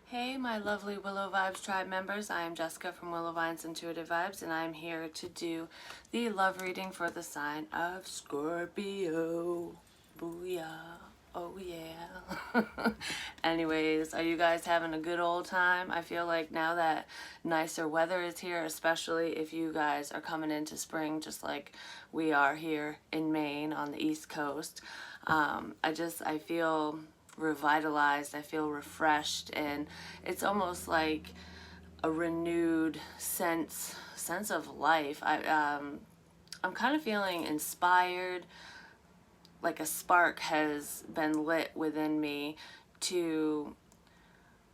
Hey, my lovely Willow Vibes Tribe members. I am Jessica from Willow Vines Intuitive Vibes, and I'm here to do the love reading for the sign of Scorpio. Booyah. Oh, yeah. Anyways, are you guys having a good old time? I feel like now that nicer weather is here, especially if you guys are coming into spring, just like we are here in Maine on the East Coast. I feel revitalized, I feel refreshed, and it's almost like a renewed sense of life. I'm kind of feeling inspired, like a spark has been lit within me to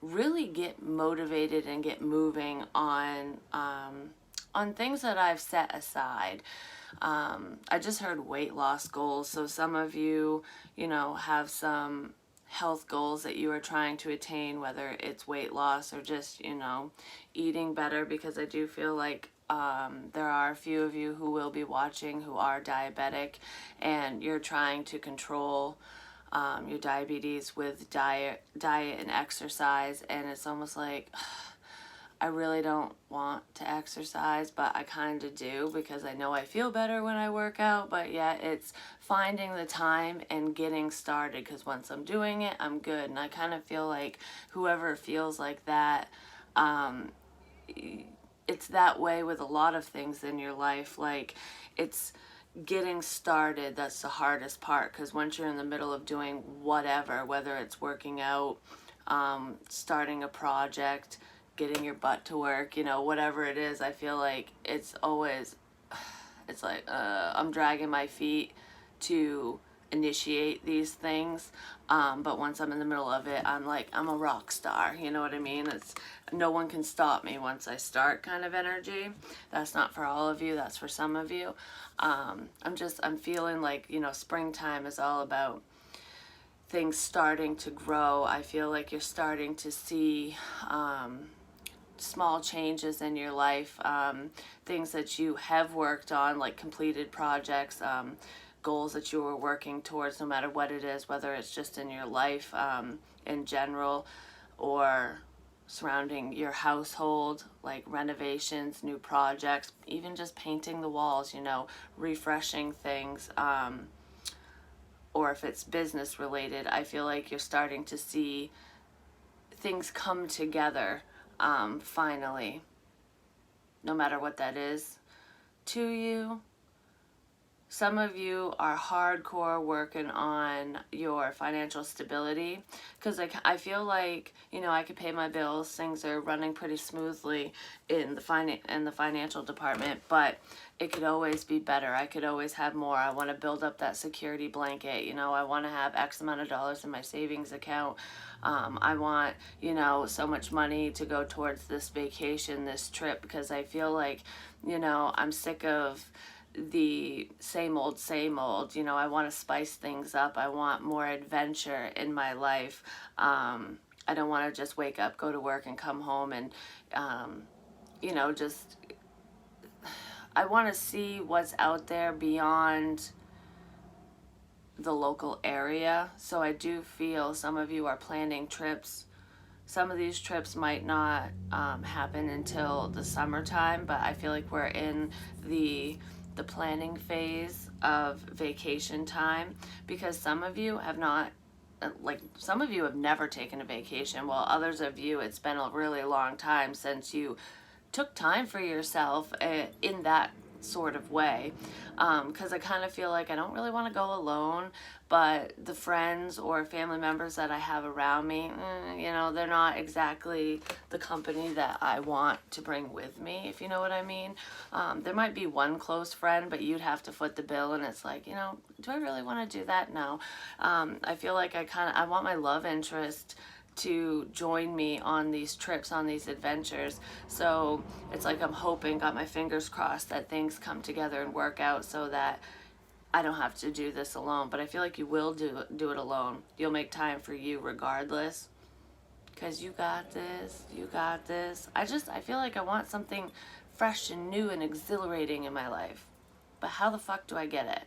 really get motivated and get moving on things that I've set aside. I just heard weight loss goals, so some of you, have some health goals that you are trying to attain, whether it's weight loss or just, eating better, because I do feel like there are a few of you who will be watching who are diabetic, and you're trying to control your diabetes with diet and exercise, and it's almost like I really don't want to exercise, but I kind of do because I know I feel better when I work out, but yet it's finding the time and getting started, because once I'm doing it, I'm good. And I kind of feel like whoever feels like that, it's that way with a lot of things in your life. Like, it's getting started that's the hardest part, because once you're in the middle of doing whatever, whether it's working out, starting a project, getting your butt to work, whatever it is, I feel like it's always, it's like I'm dragging my feet to initiate these things, but once I'm in the middle of it, I'm like, I'm a rock star, you know what I mean? It's no one can stop me once I start kind of energy. That's not for all of you, that's for some of you. I'm feeling like, springtime is all about things starting to grow. I feel like you're starting to see small changes in your life, things that you have worked on, like completed projects, goals that you were working towards, no matter what it is, whether it's just in your life in general, or surrounding your household, like renovations, new projects, even just painting the walls, refreshing things. Or if it's business related, I feel like you're starting to see things come together, finally, no matter what that is to you. Some of you are hardcore working on your financial stability, because I feel like, I could pay my bills, things are running pretty smoothly in the financial department, but it could always be better. I could always have more. I want to build up that security blanket. I want to have X amount of dollars in my savings account. I want, so much money to go towards this vacation, this trip, because I feel like, I'm sick of the same old, same old. I want to spice things up. I want more adventure in my life. I don't want to just wake up, go to work, and come home and, just, I want to see what's out there beyond the local area. So I do feel some of you are planning trips. Some of these trips might not happen until the summertime, but I feel like we're in the planning phase of vacation time, because some of you have not, like, some of you have never taken a vacation, while others of you, it's been a really long time since you took time for yourself in that sort of way, because I kind of feel like I don't really want to go alone, but the friends or family members that I have around me, they're not exactly the company that I want to bring with me, if you know what I mean. There might be one close friend, but you'd have to foot the bill, and it's like, do I really want to do that? No. I feel like I want my love interest to join me on these trips, on these adventures. So it's like I'm hoping, got my fingers crossed, that things come together and work out so that I don't have to do this alone. But I feel like you will do it alone. You'll make time for you regardless, because you got this. You got this. I feel like I want something fresh and new and exhilarating in my life. But how the fuck do I get it,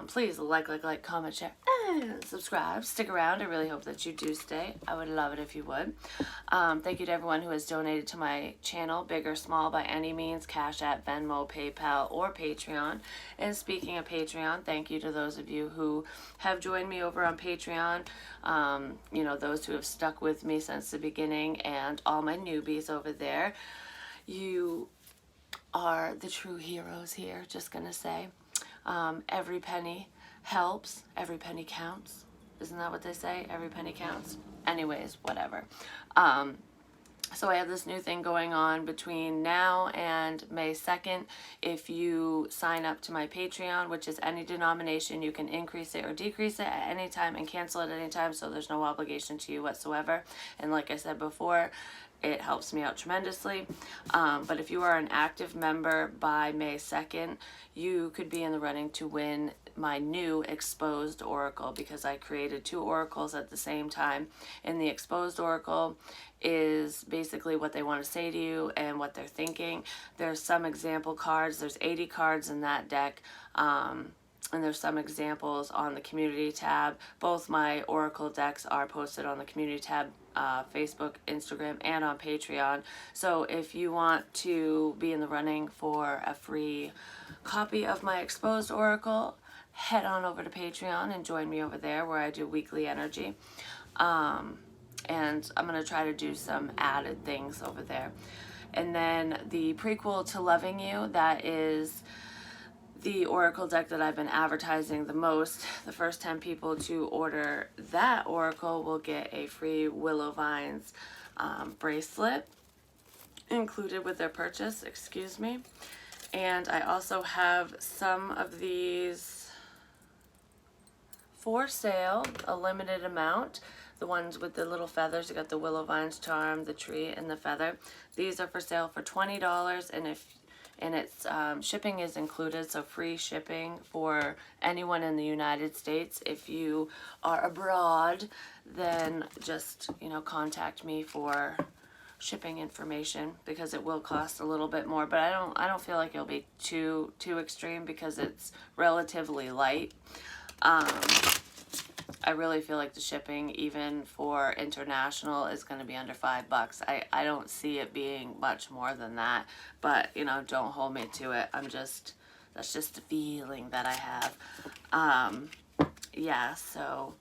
Please like, comment, share, and subscribe. Stick around. I really hope that you do stay. I would love it if you would. Thank you to everyone who has donated to my channel, big or small by any means, Cash App, Venmo, PayPal, or Patreon. And speaking of Patreon, thank you to those of you who have joined me over on Patreon. You know, those who have stuck with me since the beginning, and all my newbies over there. You are the true heroes here, just gonna say. Every penny helps, every penny counts. Isn't that what they say? Every penny counts. Anyways, whatever. So I have this new thing going on between now and May 2nd. If you sign up to my Patreon, which is any denomination, you can increase it or decrease it at any time and cancel it at any time, so there's no obligation to you whatsoever. And like I said before, it helps me out tremendously. But if you are an active member by May 2nd, you could be in the running to win my new exposed oracle, because I created 2 oracles at the same time. And the exposed oracle is basically what they want to say to you and what they're thinking. There's some example cards. There's 80 cards in that deck. And there's some examples on the community tab. Both my oracle decks are posted on the community tab, Facebook, Instagram, and on Patreon. So if you want to be in the running for a free copy of my exposed oracle, head on over to Patreon and join me over there, where I do weekly energy. And I'm going to try to do some added things over there. And then the prequel to Loving You, that is the oracle deck that I've been advertising the most. The first 10 people to order that oracle will get a free Willow Vines bracelet included with their purchase, excuse me. And I also have some of these for sale, a limited amount. The ones with the little feathers, you got the Willow Vines charm, the tree, and the feather. These are for sale for $20, and it's shipping is included, so free shipping for anyone in the United States. If you are abroad, then just, you know, contact me for shipping information, because it will cost a little bit more, but I don't feel like it'll be too extreme, because it's relatively light. I really feel like the shipping, even for international, is going to be under $5. I don't see it being much more than that, but, you know, don't hold me to it. That's just the feeling that I have. Yeah, so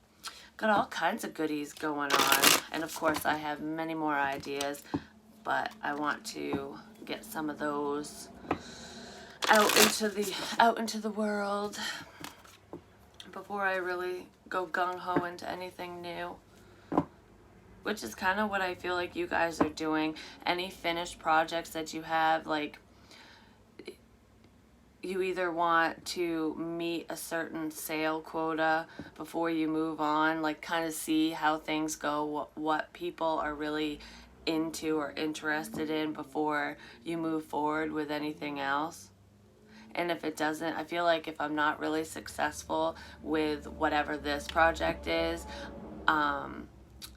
got all kinds of goodies going on, and of course I have many more ideas, but I want to get some of those out into the world before I really go gung-ho into anything new, which is kind of what I feel like you guys are doing. Any finished projects that you have, like, you either want to meet a certain sale quota before you move on, like kind of see how things go, what people are really into or interested in before you move forward with anything else. And if it doesn't, I feel like if I'm not really successful with whatever this project is, I'm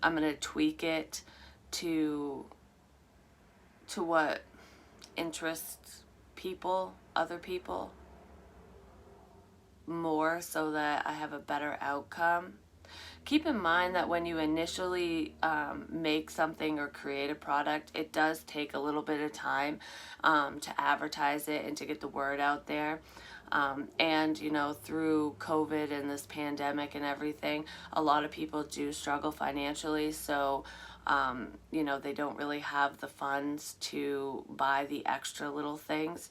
going to tweak it to what interests people, other people, more, so that I have a better outcome. Keep in mind that when you initially make something or create a product, it does take a little bit of time to advertise it and to get the word out there. And, you know, through COVID and this pandemic and everything, a lot of people do struggle financially. So, you know, they don't really have the funds to buy the extra little things.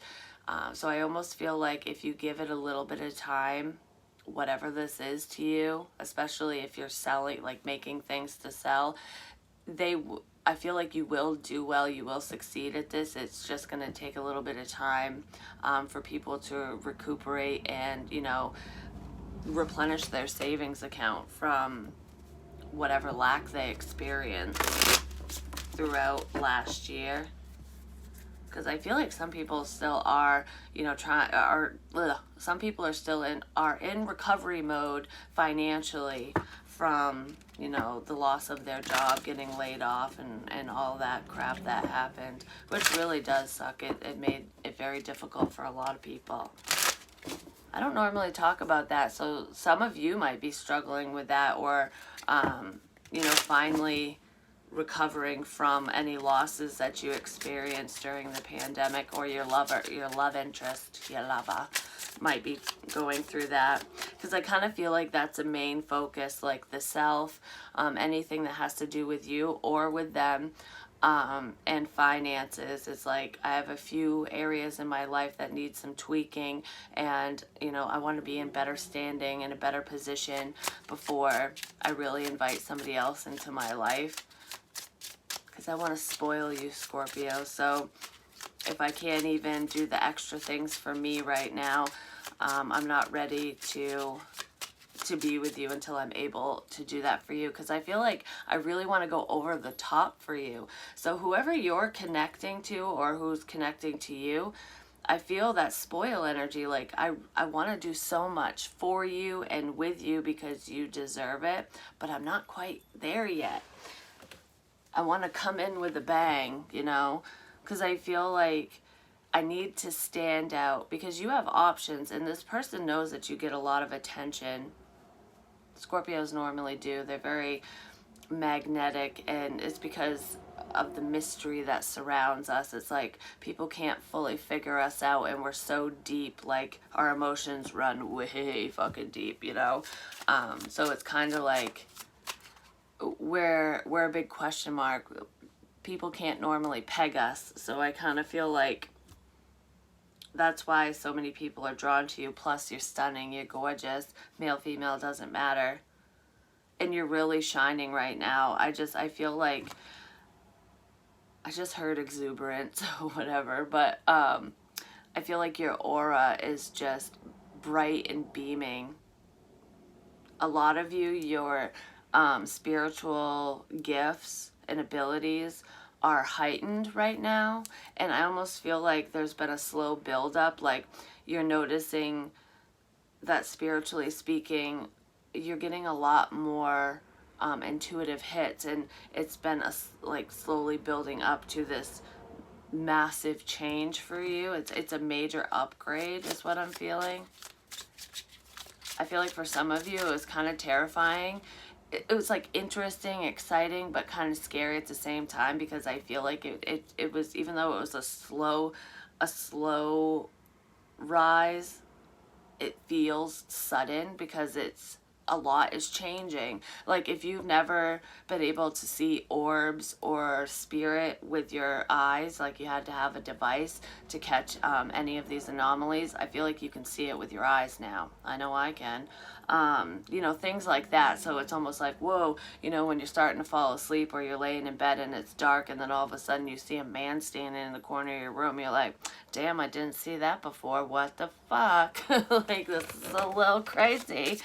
So I almost feel like if you give it a little bit of time, whatever this is to you, especially if you're selling, like making things to sell, I feel like you will do well, you will succeed at this. It's just going to take a little bit of time for people to recuperate and, you know, replenish their savings account from whatever lack they experienced throughout last year. Because I feel like some people still are, you know, some people are still in recovery mode financially from, you know, the loss of their job, getting laid off, and all that crap that happened, which really does suck. It made it very difficult for a lot of people. I don't normally talk about that, so some of you might be struggling with that, or, finally recovering from any losses that you experienced during the pandemic, or your love interest, your lover might be going through that. Because I kind of feel like that's a main focus, like the self, anything that has to do with you or with them. And finances. It's like I have a few areas in my life that need some tweaking, and I want to be in better standing, in a better position before I really invite somebody else into my life, because I want to spoil you, Scorpio. So if I can't even do the extra things for me right now, I'm not ready to be with you until I'm able to do that for you, because I feel like I really want to go over the top for you. So whoever you're connecting to or who's connecting to you, I feel that spoil energy. Like I want to do so much for you and with you because you deserve it, but I'm not quite there yet. I want to come in with a bang, because I feel like I need to stand out, because you have options and this person knows that you get a lot of attention. Scorpios normally do. They're very magnetic, and it's because of the mystery that surrounds us. It's like people can't fully figure us out, and we're so deep, like our emotions run way fucking deep, So it's kind of like we're a big question mark. People can't normally peg us, so I kind of feel like that's why so many people are drawn to you. Plus, you're stunning, you're gorgeous, male, female, doesn't matter. And you're really shining right now. I feel like, I just heard exuberant, or whatever, but I feel like your aura is just bright and beaming. A lot of you, your spiritual gifts and abilities are heightened right now, and I almost feel like there's been a slow build-up. Like, you're noticing that spiritually speaking, you're getting a lot more intuitive hits, and it's been like slowly building up to this massive change for you. It's a major upgrade is what I'm feeling. I feel like for some of you it was kind of terrifying. It was like interesting, exciting, but kind of scary at the same time, because I feel like it was, even though it was a slow rise, it feels sudden, because a lot is changing. Like, if you've never been able to see orbs or spirit with your eyes, like you had to have a device to catch any of these anomalies, I feel like you can see it with your eyes now. I know I can. Things like that. So it's almost like, whoa, when you're starting to fall asleep, or you're laying in bed and it's dark, and then all of a sudden you see a man standing in the corner of your room, you're like, damn, I didn't see that before. What the fuck? Like, this is a little crazy.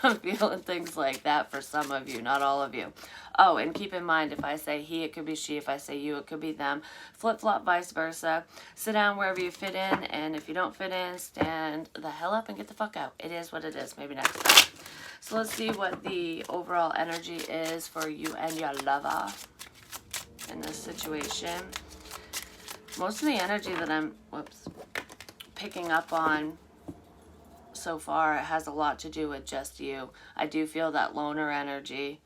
I'm feeling things like that for some of you, not all of you. Oh, and keep in mind, if I say he, it could be she. If I say you, it could be them. Flip-flop, vice versa. Sit down wherever you fit in, and if you don't fit in, stand the hell up and get the fuck out. It is what it is. Maybe next time. So let's see what the overall energy is for you and your lover in this situation. Most of the energy that I'm picking up on so far has a lot to do with just you. I do feel that loner energy.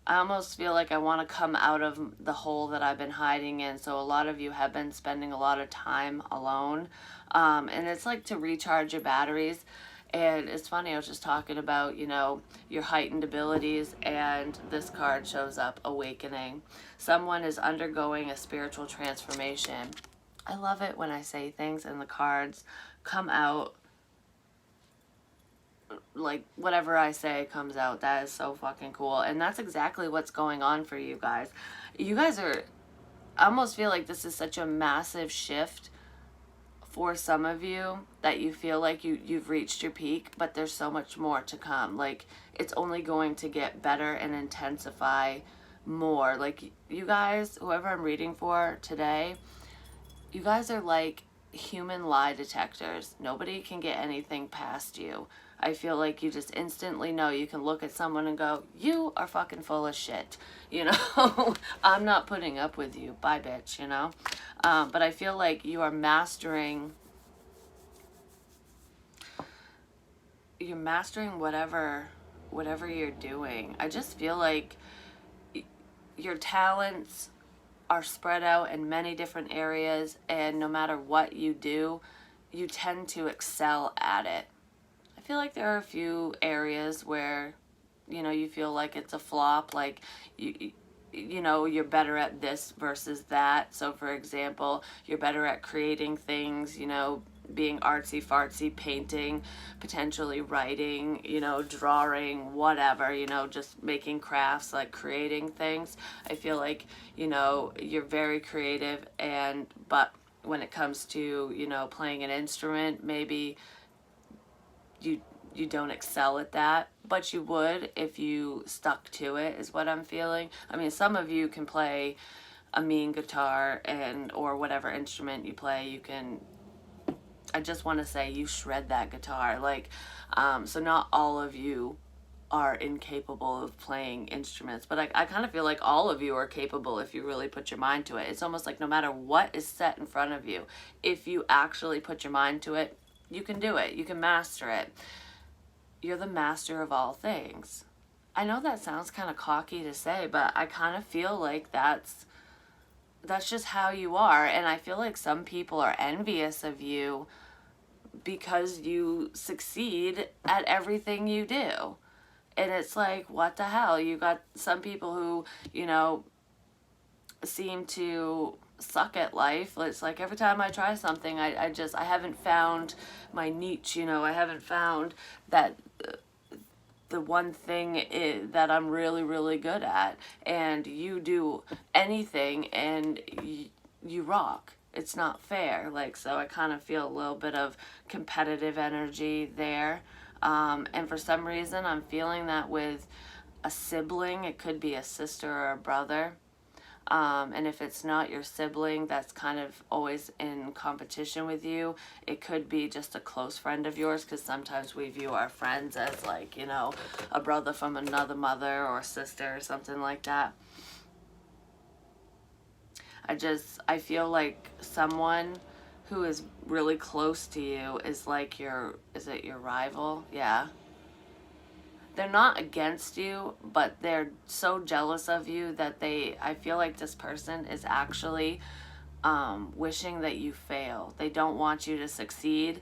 I almost feel like I want to come out of the hole that I've been hiding in. So a lot of you have been spending a lot of time alone. And it's like to recharge your batteries. And it's funny, I was just talking about, your heightened abilities, and this card shows up, awakening. Someone is undergoing a spiritual transformation. I love it when I say things and the cards come out like whatever I say comes out. That is so fucking cool. And that's exactly what's going on for you guys. You guys are, I almost feel like this is such a massive shift for some of you, that you feel like you've reached your peak, but there's so much more to come. Like, it's only going to get better and intensify more. Like, you guys, whoever I'm reading for today, you guys are like human lie detectors. Nobody can get anything past you. I feel like you just instantly know. You can look at someone and go, you are fucking full of shit. I'm not putting up with you. Bye, bitch, But I feel like you are mastering you're mastering whatever you're doing. I just feel like your talents are spread out in many different areas, and no matter what you do, you tend to excel at it. I feel like there are a few areas where, you feel like it's a flop, like you're better at this versus that. So for example, you're better at creating things, being artsy fartsy, painting, potentially writing, drawing, whatever, just making crafts, like creating things. I feel like, you're very creative, but when it comes to, playing an instrument, maybe you you don't excel at that, but you would if you stuck to it, is what I'm feeling. I mean, some of you can play a mean guitar or whatever instrument you play, you can, I just want to say, you shred that guitar. Like, so not all of you are incapable of playing instruments, but I kind of feel like all of you are capable if you really put your mind to it. It's almost like no matter what is set in front of you, if you actually put your mind to it, you can do it. You can master it. You're the master of all things. I know that sounds kind of cocky to say, but I kind of feel like that's just how you are. And I feel like some people are envious of you because you succeed at everything you do. And it's like, what the hell? You got some people who, seem to suck at life. It's like every time I try something, I haven't found my niche, I haven't found that the one thing that I'm really, really good at. And you do anything and you rock. It's not fair. Like, so I kind of feel a little bit of competitive energy there. And for some reason, I'm feeling that with a sibling. It could be a sister or a brother. And if it's not your sibling that's kind of always in competition with you, it could be just a close friend of yours, because sometimes we view our friends as like, a brother from another mother or sister or something like that. I feel like someone who is really close to you is like is it your rival? Yeah. They're not against you, but they're so jealous of you that I feel like this person is actually wishing that you fail. They don't want you to succeed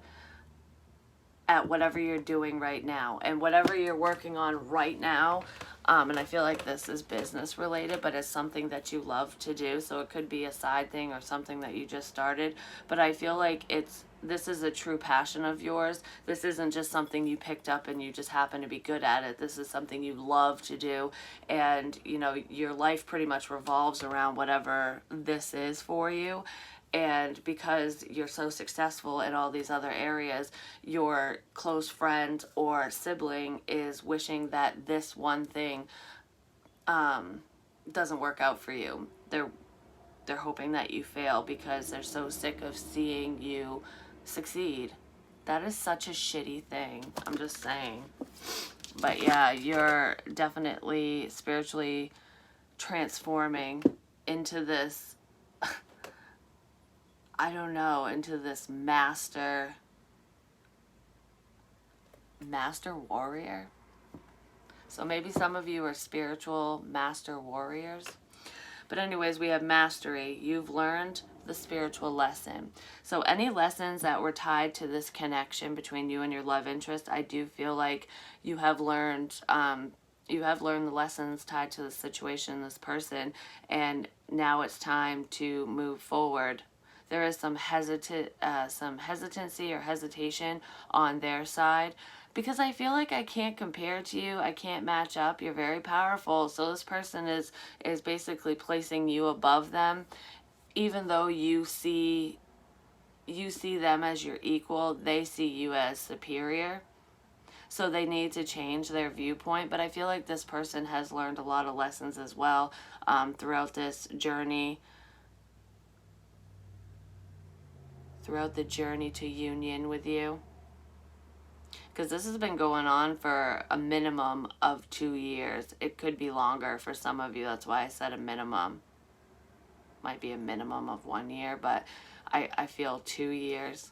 at whatever you're doing right now, and whatever you're working on right now. And I feel like this is business related, but it's something that you love to do. So it could be a side thing or something that you just started. But I feel like this is a true passion of yours. This isn't just something you picked up and you just happen to be good at it. This is something you love to do. And, your life pretty much revolves around whatever this is for you. And because you're so successful in all these other areas, your close friend or sibling is wishing that this one thing doesn't work out for you. They're hoping that you fail because they're so sick of seeing you succeed. That is such a shitty thing. I'm just saying. But yeah, you're definitely spiritually transforming into this, I don't know, into this master warrior. So maybe some of you are spiritual master warriors. But anyways, we have mastery. You've learned the spiritual lesson. So any lessons that were tied to this connection between you and your love interest, I do feel like you have learned the lessons tied to the situation, this person, and now it's time to move forward. There is some hesitancy or hesitation on their side, because I feel like I can't compare to you. I can't match up. You're very powerful. So this person is basically placing you above them, even though you see them as your equal. They see you as superior. So they need to change their viewpoint. But I feel like this person has learned a lot of lessons as well throughout this journey. Throughout the journey to union with you. Because this has been going on for a minimum of 2 years. It could be longer for some of you. That's why I said a minimum. Might be a minimum of 1 year, but I feel 2 years.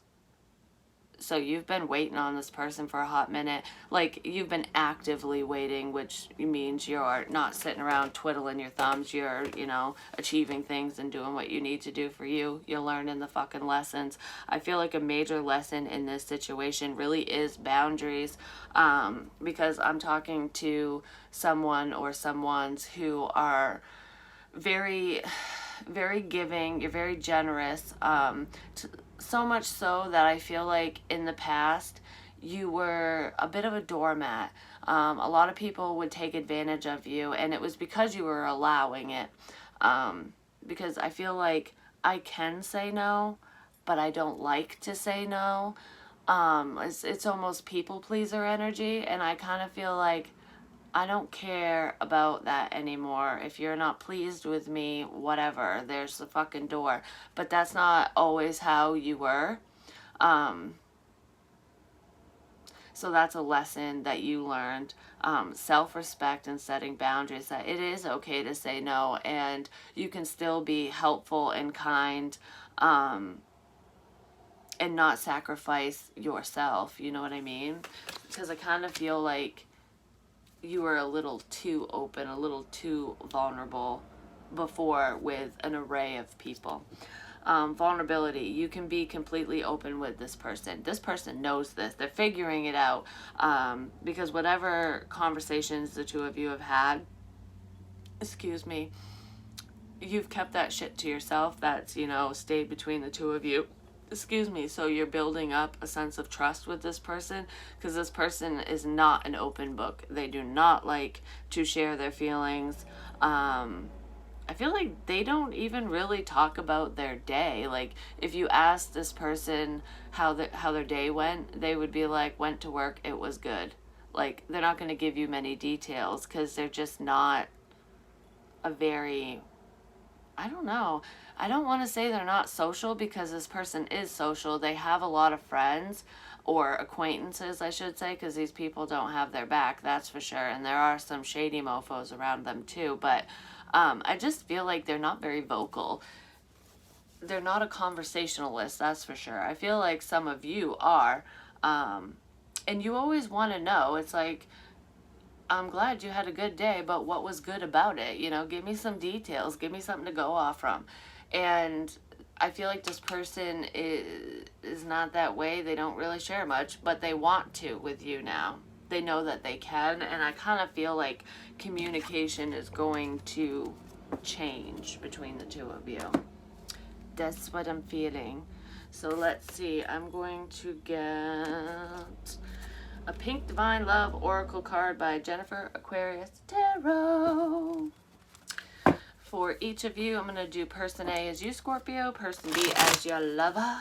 So you've been waiting on this person for a hot minute. Like, you've been actively waiting, which means you're not sitting around twiddling your thumbs. You're, you know, achieving things and doing what you need to do for you. You're learning the fucking lessons. I feel like a major lesson in this situation really is boundaries, because I'm talking to someone or someones who are very, very giving. You're very generous. So much so that I feel like in the past you were a bit of a doormat. A lot of people would take advantage of you, and it was because you were allowing it. Because I feel like I can say no, but I don't like to say no. It's almost people pleaser energy, and I kind of feel like I don't care about that anymore. If you're not pleased with me, whatever, there's the fucking door. But that's not always how you were. Um, so that's a lesson that you learned. Self-respect and setting boundaries, that it is okay to say no, and you can still be helpful and kind, and not sacrifice yourself. You know what I mean? Because I kind of feel like you were a little too open, a little too vulnerable before with an array of people. Vulnerability. You can be completely open with this person. This person knows this. They're figuring it out, because whatever conversations the two of you have had, excuse me, you've kept that shit to yourself. That's, you know, stayed between the two of you. Excuse me. So you're building up a sense of trust with this person, because this person is not an open book. They do not like to share their feelings. I feel like they don't even really talk about their day. Like, if you ask this person how their day went, they would be like, went to work, it was good. Like, they're not going to give you many details, because they're just not a very, I don't know. I don't want to say they're not social, because this person is social. They have a lot of friends, or acquaintances, I should say, because these people don't have their back, that's for sure. And there are some shady mofos around them too. But I just feel like they're not very vocal. They're not a conversationalist, that's for sure. I feel like some of you are. And you always want to know. It's like, I'm glad you had a good day, but what was good about it? You know, give me some details. Give me something to go off from. And I feel like this person is not that way. They don't really share much, but they want to with you now. They know that they can, and I kind of feel like communication is going to change between the two of you. That's what I'm feeling. So let's see. I'm going to get a Pink Divine Love Oracle card by Jennifer Aquarius Tarot. For each of you, I'm going to do person A as you, Scorpio, person B as your lover,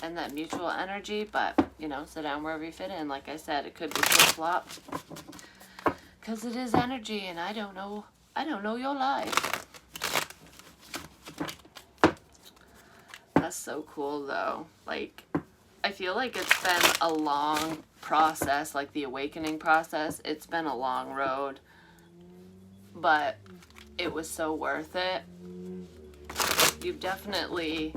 and that mutual energy. But, you know, sit down wherever you fit in. Like I said, it could be flip-flop, because it is energy, and I don't know your life. That's so cool, though. Like, I feel like it's been a long process, like the awakening process. It's been a long road, but it was so worth it. You've definitely,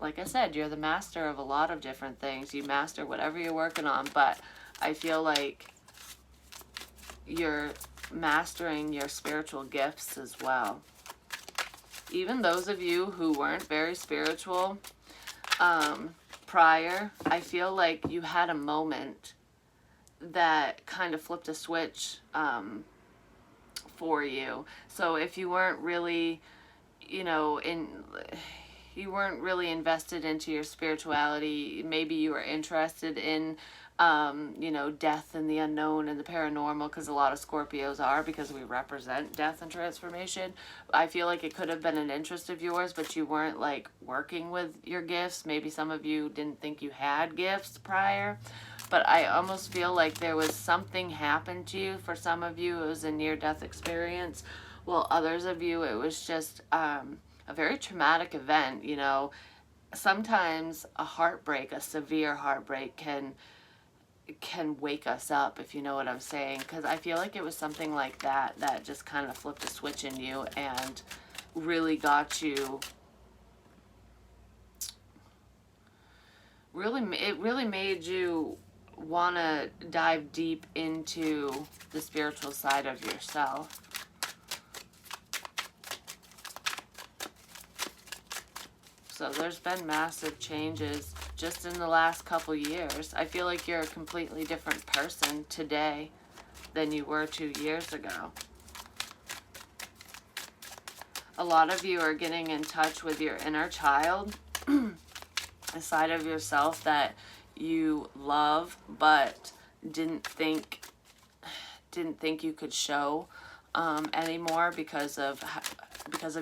like I said, you're the master of a lot of different things. You master whatever you're working on, but I feel like you're mastering your spiritual gifts as well. Even those of you who weren't very spiritual prior, I feel like you had a moment that kind of flipped a switch for you. So if you weren't really, you know, you weren't really invested into your spirituality, maybe you were interested in, you know, death and the unknown and the paranormal, because a lot of Scorpios are, because we represent death and transformation. I feel like it could have been an interest of yours, but you weren't like working with your gifts. Maybe some of you didn't think you had gifts prior. But I almost feel like there was something happened to you. For some of you, it was a near-death experience. While others of you, it was just a very traumatic event. You know, sometimes a heartbreak, a severe heartbreak, can wake us up, if you know what I'm saying. Because I feel like it was something like that that just kind of flipped a switch in you and really got you it really made you want to dive deep into the spiritual side of yourself. So there's been massive changes just in the last couple years. I feel like you're a completely different person today than you were 2 years ago. A lot of you are getting in touch with your inner child, a side of yourself that you love but didn't think you could show anymore because of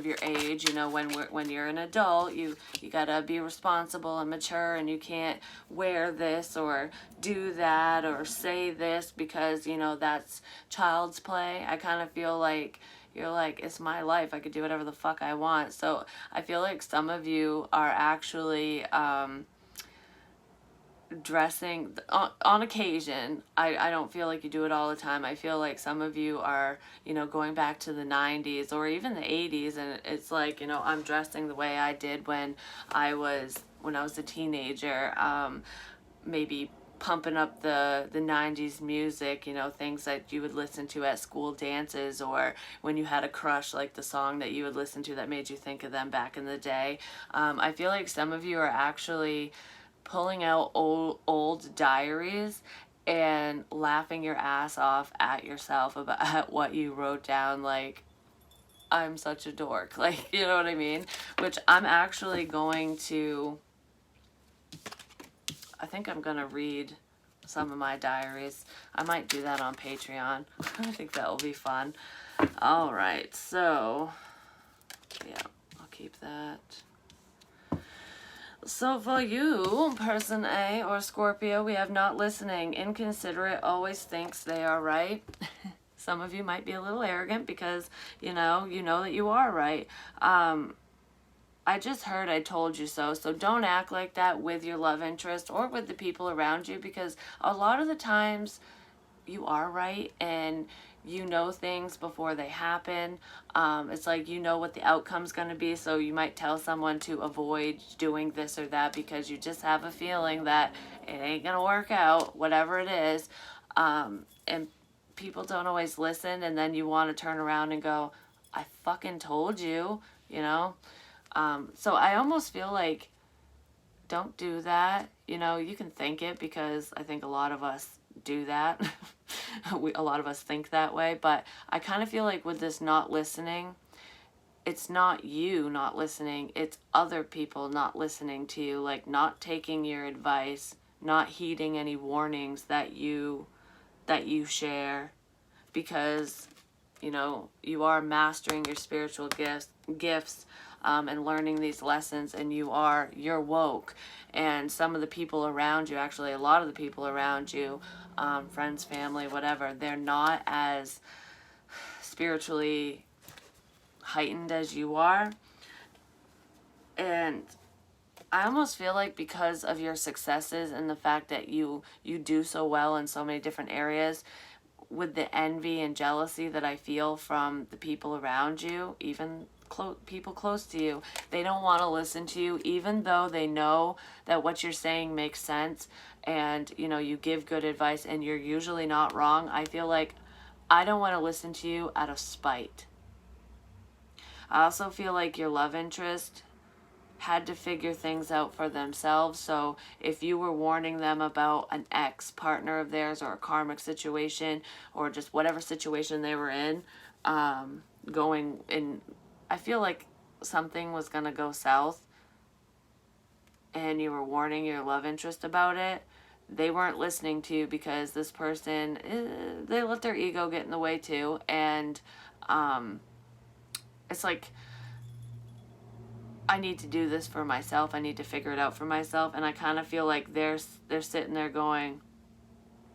your age. You know, when you're an adult, you gotta be responsible and mature, and you can't wear this or do that or say this because, you know, that's child's play. I kind of feel like you're like, it's my life, I could do whatever the fuck I want. So I feel like some of you are actually dressing on occasion. I don't feel like you do it all the time. I feel like some of you are, you know, going back to the 90s or even the 80s, and it's like, you know, I'm dressing the way I did when I was a teenager, maybe pumping up the 90s music, you know, things that you would listen to at school dances, or when you had a crush, like the song that you would listen to that made you think of them back in the day. I feel like some of you are actually pulling out old diaries and laughing your ass off at yourself about at what you wrote down, like, I'm such a dork, like, you know what I mean? Which I'm actually going to, I think I'm gonna read some of my diaries. I might do that on Patreon. I think that will be fun. All right, so yeah, I'll keep that. So for you, person A or Scorpio, we have not listening. Inconsiderate, always thinks they are right. Some of you might be a little arrogant because, you know that you are right. I just heard I told you so. So don't act like that with your love interest or with the people around you, because a lot of the times you are right and you know things before they happen. It's like you know what the outcome's going to be, so you might tell someone to avoid doing this or that because you just have a feeling that it ain't going to work out, whatever it is. And people don't always listen, and then you want to turn around and go, I fucking told you, you know? So I almost feel like, don't do that. You know, you can think it, because I think a lot of us do that. A lot of us think that way, but I kind of feel like with this not listening, it's not you not listening, it's other people not listening to you, like not taking your advice, not heeding any warnings that you share, because, you know, you are mastering your spiritual gifts and learning these lessons, and you're woke. And some of the people around you, actually a lot of the people around you, friends, family, whatever, they're not as spiritually heightened as you are. And I almost feel like because of your successes and the fact that you do so well in so many different areas, with the envy and jealousy that I feel from the people around you, even people close to you, they don't want to listen to you, even though they know that what you're saying makes sense, and, you know, you give good advice and you're usually not wrong. I feel like I don't want to listen to you out of spite. I also feel like your love interest had to figure things out for themselves. So if you were warning them about an ex-partner of theirs or a karmic situation or just whatever situation they were in, going in, I feel like something was going to go south and you were warning your love interest about it, they weren't listening to you because this person, they let their ego get in the way too. And it's like, I need to do this for myself. I need to figure it out for myself. And I kind of feel like they're sitting there going,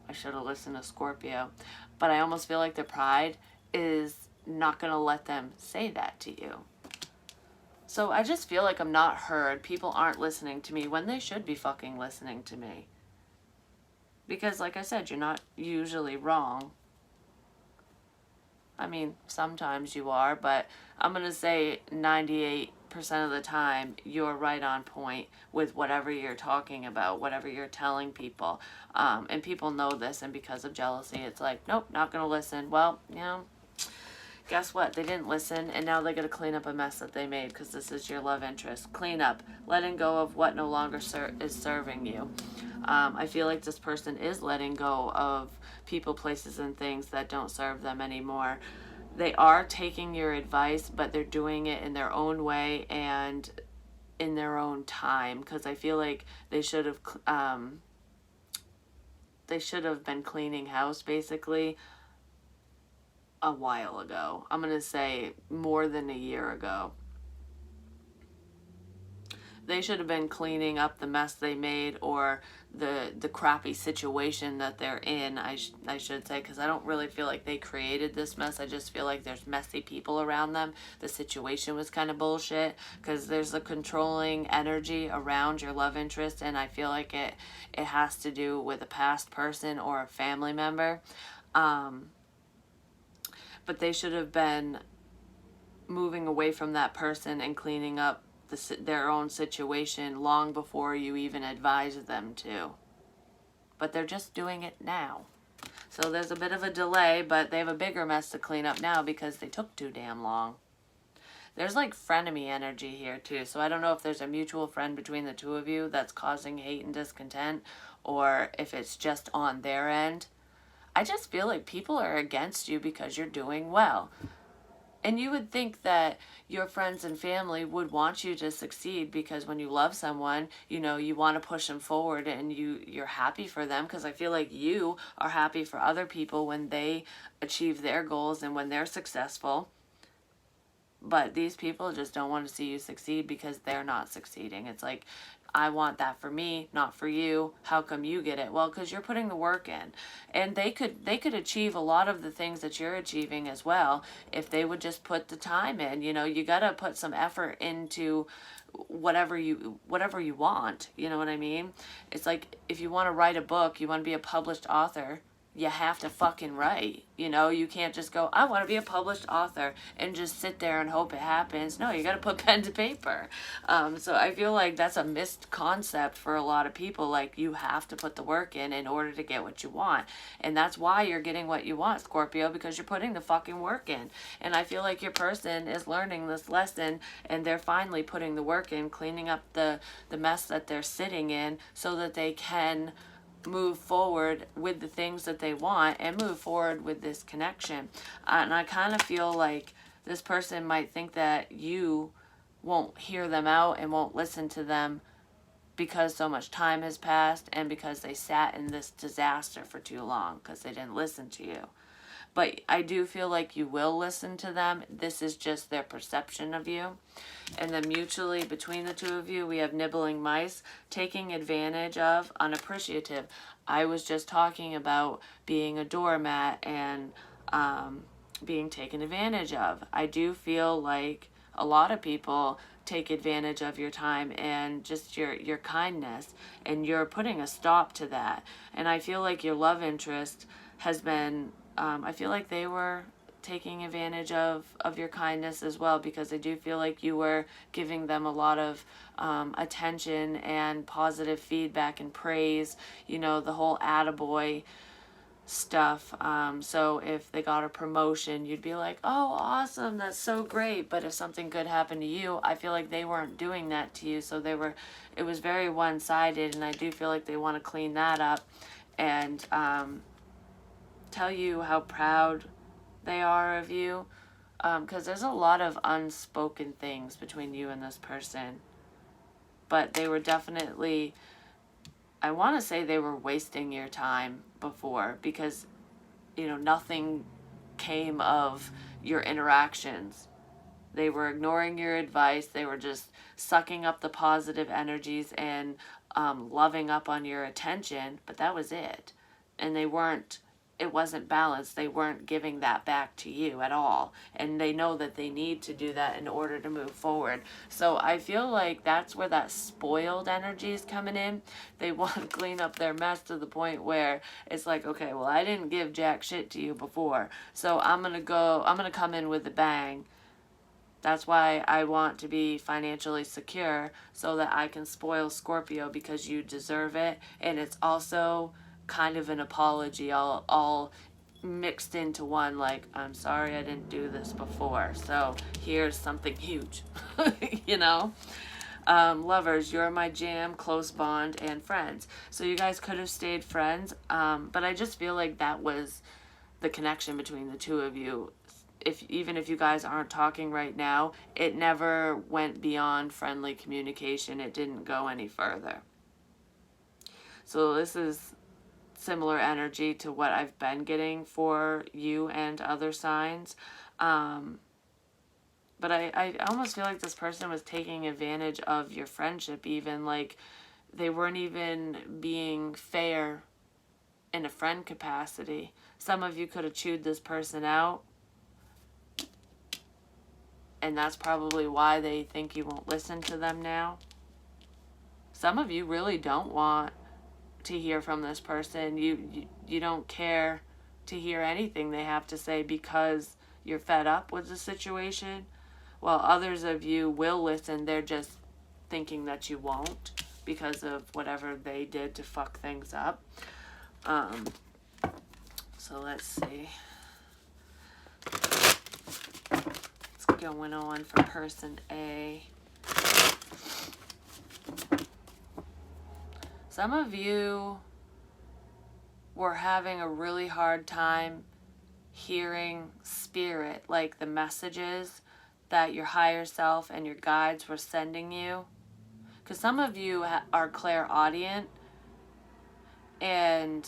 I should have listened to Scorpio. But I almost feel like their pride is not going to let them say that to you. So I just feel like I'm not heard. People aren't listening to me when they should be fucking listening to me. Because like I said, you're not usually wrong. I mean, sometimes you are, but I'm going to say 98 of the time, you're right on point with whatever you're talking about, whatever you're telling people. And people know this, and because of jealousy, it's like, nope, not going to listen. Well, you know, guess what? They didn't listen, and now they got to clean up a mess that they made because this is your love interest. Clean up, letting go of what no longer is serving you. I feel like this person is letting go of people, places, and things that don't serve them anymore. They are taking your advice, but they're doing it in their own way and in their own time, because I feel like they should have been cleaning house basically a while ago. I'm going to say more than a year ago. They should have been cleaning up the mess they made, or the crappy situation that they're in, I should say, because I don't really feel like they created this mess. I just feel like there's messy people around them. The situation was kind of bullshit because there's a controlling energy around your love interest, and I feel like it has to do with a past person or a family member. But they should have been moving away from that person and cleaning up their own situation long before you even advised them to. But they're just doing it now. So there's a bit of a delay, but they have a bigger mess to clean up now because they took too damn long. There's like frenemy energy here too. So I don't know if there's a mutual friend between the two of you that's causing hate and discontent, or if it's just on their end. I just feel like people are against you because you're doing well. And you would think that your friends and family would want you to succeed, because when you love someone, you know, you want to push them forward, and you're happy for them, because I feel like you are happy for other people when they achieve their goals and when they're successful. But these people just don't want to see you succeed because they're not succeeding. It's like, I want that for me, not for you. How come you get it? Well, because you're putting the work in. And they could achieve a lot of the things that you're achieving as well if they would just put the time in. You know, you got to put some effort into whatever you want. You know what I mean? It's like, if you want to write a book, you want to be a published author, you have to fucking write. You know, you can't just go, I want to be a published author, and just sit there and hope it happens. No, you got to put pen to paper. So I feel like that's a missed concept for a lot of people. Like, you have to put the work in order to get what you want. And that's why you're getting what you want, Scorpio, because you're putting the fucking work in. And I feel like your person is learning this lesson, and they're finally putting the work in, cleaning up the mess that they're sitting in, so that they can move forward with the things that they want and move forward with this connection. And I kind of feel like this person might think that you won't hear them out and won't listen to them because so much time has passed, and because they sat in this disaster for too long because they didn't listen to you. But I do feel like you will listen to them. This is just their perception of you. And then mutually between the two of you, we have nibbling mice, taking advantage of, unappreciative. I was just talking about being a doormat and being taken advantage of. I do feel like a lot of people take advantage of your time and just your kindness, and you're putting a stop to that. And I feel like your love interest has been, I feel like they were taking advantage of your kindness as well, because I do feel like you were giving them a lot of attention and positive feedback and praise, you know, the whole attaboy stuff. So if they got a promotion, you'd be like, oh, awesome, that's so great. But if something good happened to you, I feel like they weren't doing that to you. So it was very one-sided, and I do feel like they want to clean that up and tell you how proud they are of you, because there's a lot of unspoken things between you and this person. But they were definitely, I want to say they were wasting your time before, because, you know, nothing came of your interactions. They were ignoring your advice. They were just sucking up the positive energies and loving up on your attention, but that was it. And it wasn't balanced. They weren't giving that back to you at all. And they know that they need to do that in order to move forward. So I feel like that's where that spoiled energy is coming in. They want to clean up their mess to the point where it's like, okay, well, I didn't give jack shit to you before, so I'm going to come in with a bang That's why I want to be financially secure, so that I can spoil Scorpio, because you deserve it. And it's also kind of an apology, all mixed into one, like, I'm sorry I didn't do this before, so here's something huge. You know? Lovers, you're my jam, close bond, and friends. So you guys could have stayed friends, but I just feel like that was the connection between the two of you. Even if you guys aren't talking right now, it never went beyond friendly communication. It didn't go any further. So this is similar energy to what I've been getting for you and other signs. But I almost feel like this person was taking advantage of your friendship, even. Like, they weren't even being fair in a friend capacity. Some of you could have chewed this person out, and that's probably why they think you won't listen to them now. Some of you really don't want to hear from this person. You don't care to hear anything they have to say because you're fed up with the situation. While others of you will listen, they're just thinking that you won't because of whatever they did to fuck things up. So let's see. What's going on for person A? Some of you were having a really hard time hearing spirit, like the messages that your higher self and your guides were sending you. Because some of you are clairaudient, and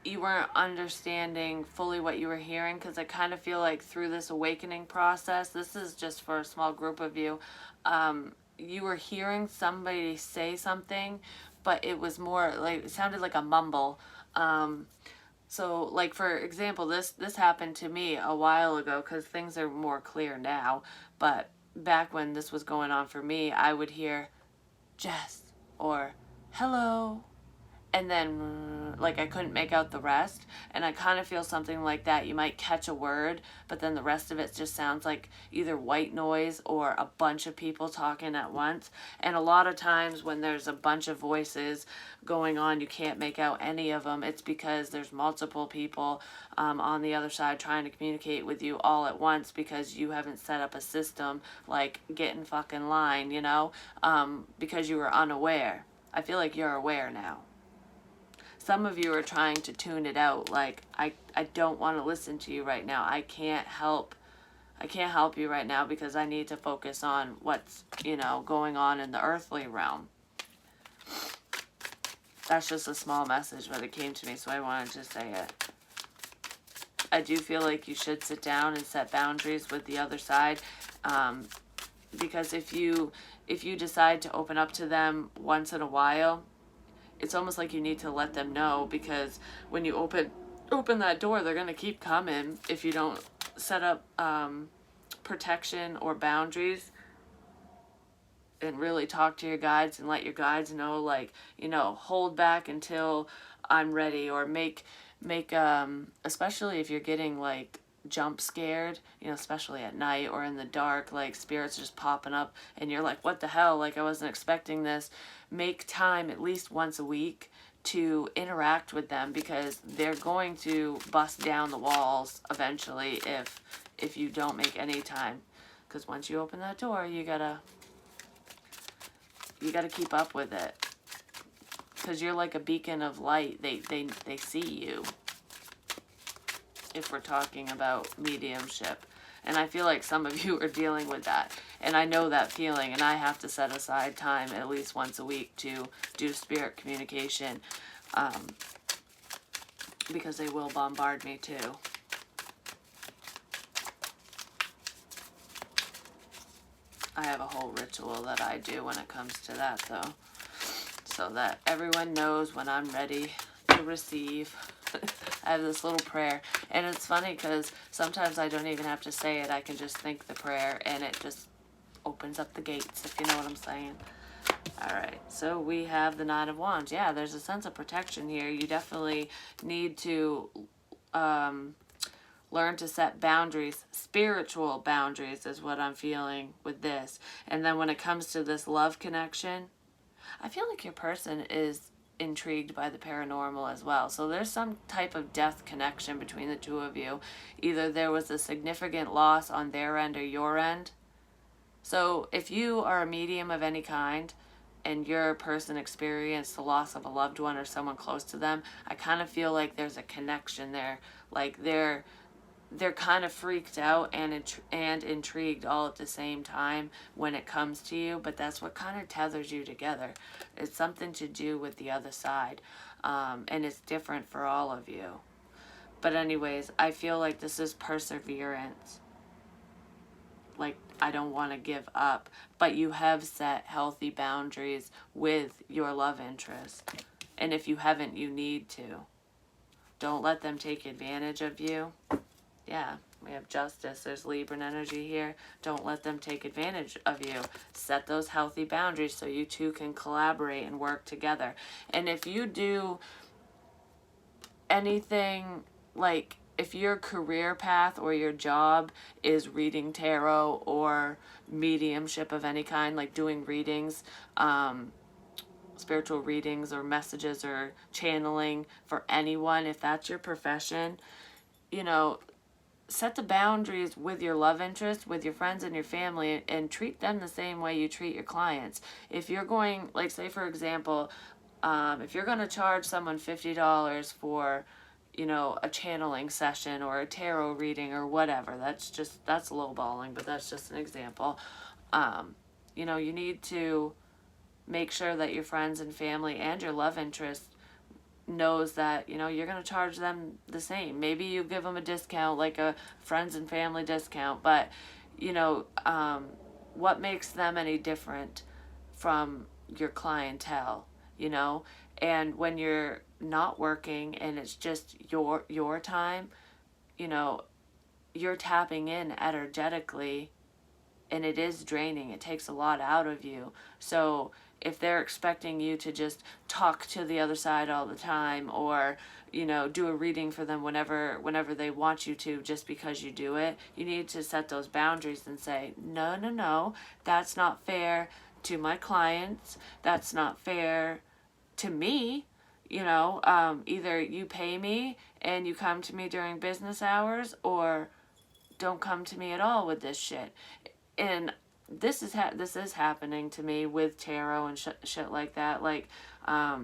you weren't understanding fully what you were hearing, because I kind of feel like through this awakening process, this is just for a small group of you, you were hearing somebody say something, but it was more like, it sounded like a mumble. So, like, for example, this happened to me a while ago, because things are more clear now. But back when this was going on for me, I would hear Jess or hello, and then like I couldn't make out the rest. And I kind of feel something like that. You might catch a word, but then the rest of it just sounds like either white noise or a bunch of people talking at once. And a lot of times when there's a bunch of voices going on, you can't make out any of them. It's because there's multiple people on the other side trying to communicate with you all at once, because you haven't set up a system like get in fucking line, you know, because you were unaware. I feel like you're aware now. Some of you are trying to tune it out, like, I don't want to listen to you right now. I can't help you right now because I need to focus on what's, you know, going on in the earthly realm. That's just a small message, but it came to me, so I wanted to say it. I do feel like you should sit down and set boundaries with the other side, because if you decide to open up to them once in a while, it's almost like you need to let them know, because when you open that door, they're going to keep coming if you don't set up protection or boundaries and really talk to your guides and let your guides know, like, you know, hold back until I'm ready, or make especially if you're getting like jump scared, you know, especially at night or in the dark, like spirits just popping up and you're like, what the hell, like I wasn't expecting this. Make time at least once a week to interact with them, because they're going to bust down the walls eventually if you don't make any time. Because once you open that door, you gotta keep up with it, because you're like a beacon of light. They see you, if we're talking about mediumship. And I feel like some of you are dealing with that. And I know that feeling, and I have to set aside time at least once a week to do spirit communication, because they will bombard me too. I have a whole ritual that I do when it comes to that, though, so that everyone knows when I'm ready to receive. I have this little prayer, and it's funny because sometimes I don't even have to say it. I can just think the prayer, and it just opens up the gates, if you know what I'm saying. Alright, so we have the Nine of Wands. Yeah, there's a sense of protection here. You definitely need to Learn to set boundaries. Spiritual boundaries is what I'm feeling with this. And then when it comes to this love connection, I feel like your person is intrigued by the paranormal as well. So there's some type of death connection between the two of you. Either there was a significant loss on their end or your end. So if you are a medium of any kind and your person experienced the loss of a loved one or someone close to them, I kind of feel like there's a connection there. Like they're kind of freaked out and intrigued all at the same time when it comes to you, but that's what kind of tethers you together. It's something to do with the other side, and it's different for all of you. But anyways, I feel like this is perseverance. Like, I don't want to give up, but you have set healthy boundaries with your love interest, and if you haven't, you need to. Don't let them take advantage of you. Yeah, we have justice. There's Libran energy here. Don't let them take advantage of you. Set those healthy boundaries so you two can collaborate and work together. And if you do anything, like if your career path or your job is reading tarot or mediumship of any kind, like doing readings, spiritual readings or messages or channeling for anyone, if that's your profession, you know, set the boundaries with your love interest, with your friends and your family, and treat them the same way you treat your clients. If you're going, like say for example, if you're going to charge someone $50 for, you know, a channeling session or a tarot reading or whatever, that's lowballing, but that's just an example. You know, you need to make sure that your friends and family and your love interest knows that, you know, you're going to charge them the same. Maybe you give them a discount, like a friends and family discount, but, you know, what makes them any different from your clientele, you know? And when you're not working and it's just your time, you know, you're tapping in energetically, and it is draining. It takes a lot out of you. So if they're expecting you to just talk to the other side all the time, or, you know, do a reading for them whenever they want you to, just because you do it, you need to set those boundaries and say, no, that's not fair to my clients. That's not fair to me. You know, either you pay me and you come to me during business hours, or don't come to me at all with this shit. And this is happening to me with tarot and shit like that. Like,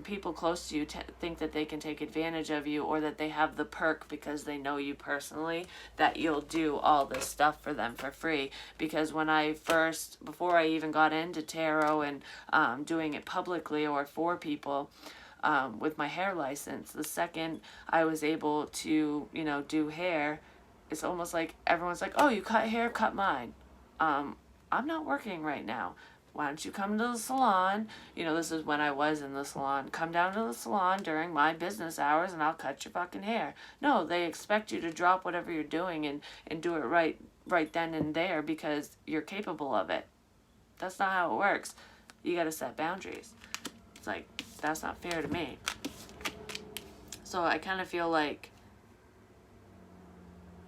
people close to you think that they can take advantage of you, or that they have the perk because they know you personally, that you'll do all this stuff for them for free. Because when before I even got into tarot and doing it publicly or for people, with my hair license, the second I was able to, you know, do hair, it's almost like everyone's like, oh, you cut hair, cut mine. I'm not working right now. Why don't you come to the salon? You know, this is when I was in the salon. Come down to the salon during my business hours and I'll cut your fucking hair. No, they expect you to drop whatever you're doing and do it right then and there because you're capable of it. That's not how it works. You gotta set boundaries. It's like, that's not fair to me. So I kind of feel like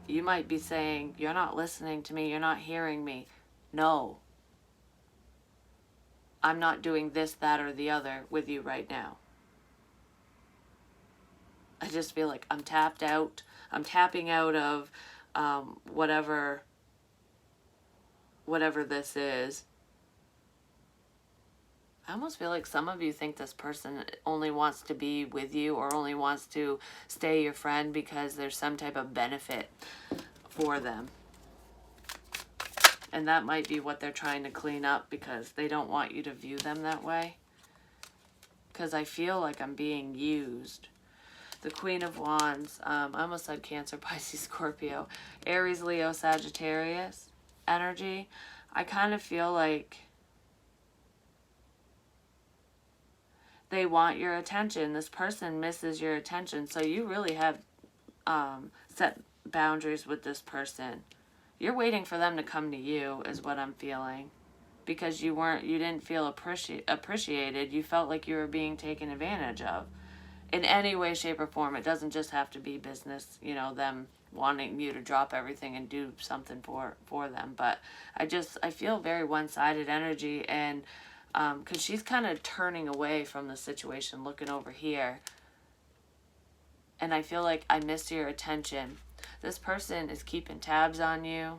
you might be saying, you're not listening to me, you're not hearing me. No. I'm not doing this, that, or the other with you right now. I just feel like I'm tapped out. I'm tapping out of whatever this is. I almost feel like some of you think this person only wants to be with you or only wants to stay your friend because there's some type of benefit for them. And that might be what they're trying to clean up because they don't want you to view them that way. Because I feel like I'm being used. The Queen of Wands, I almost said Cancer, Pisces, Scorpio, Aries, Leo, Sagittarius energy. I kind of feel like they want your attention. This person misses your attention. So you really have set boundaries with this person. You're waiting for them to come to you is what I'm feeling. Because you didn't feel appreciated. You felt like you were being taken advantage of. In any way, shape, or form. It doesn't just have to be business, you know, them wanting you to drop everything and do something for them. But I feel very one-sided energy, and because she's kind of turning away from the situation, looking over here, and I feel like I miss your attention. This person is keeping tabs on you.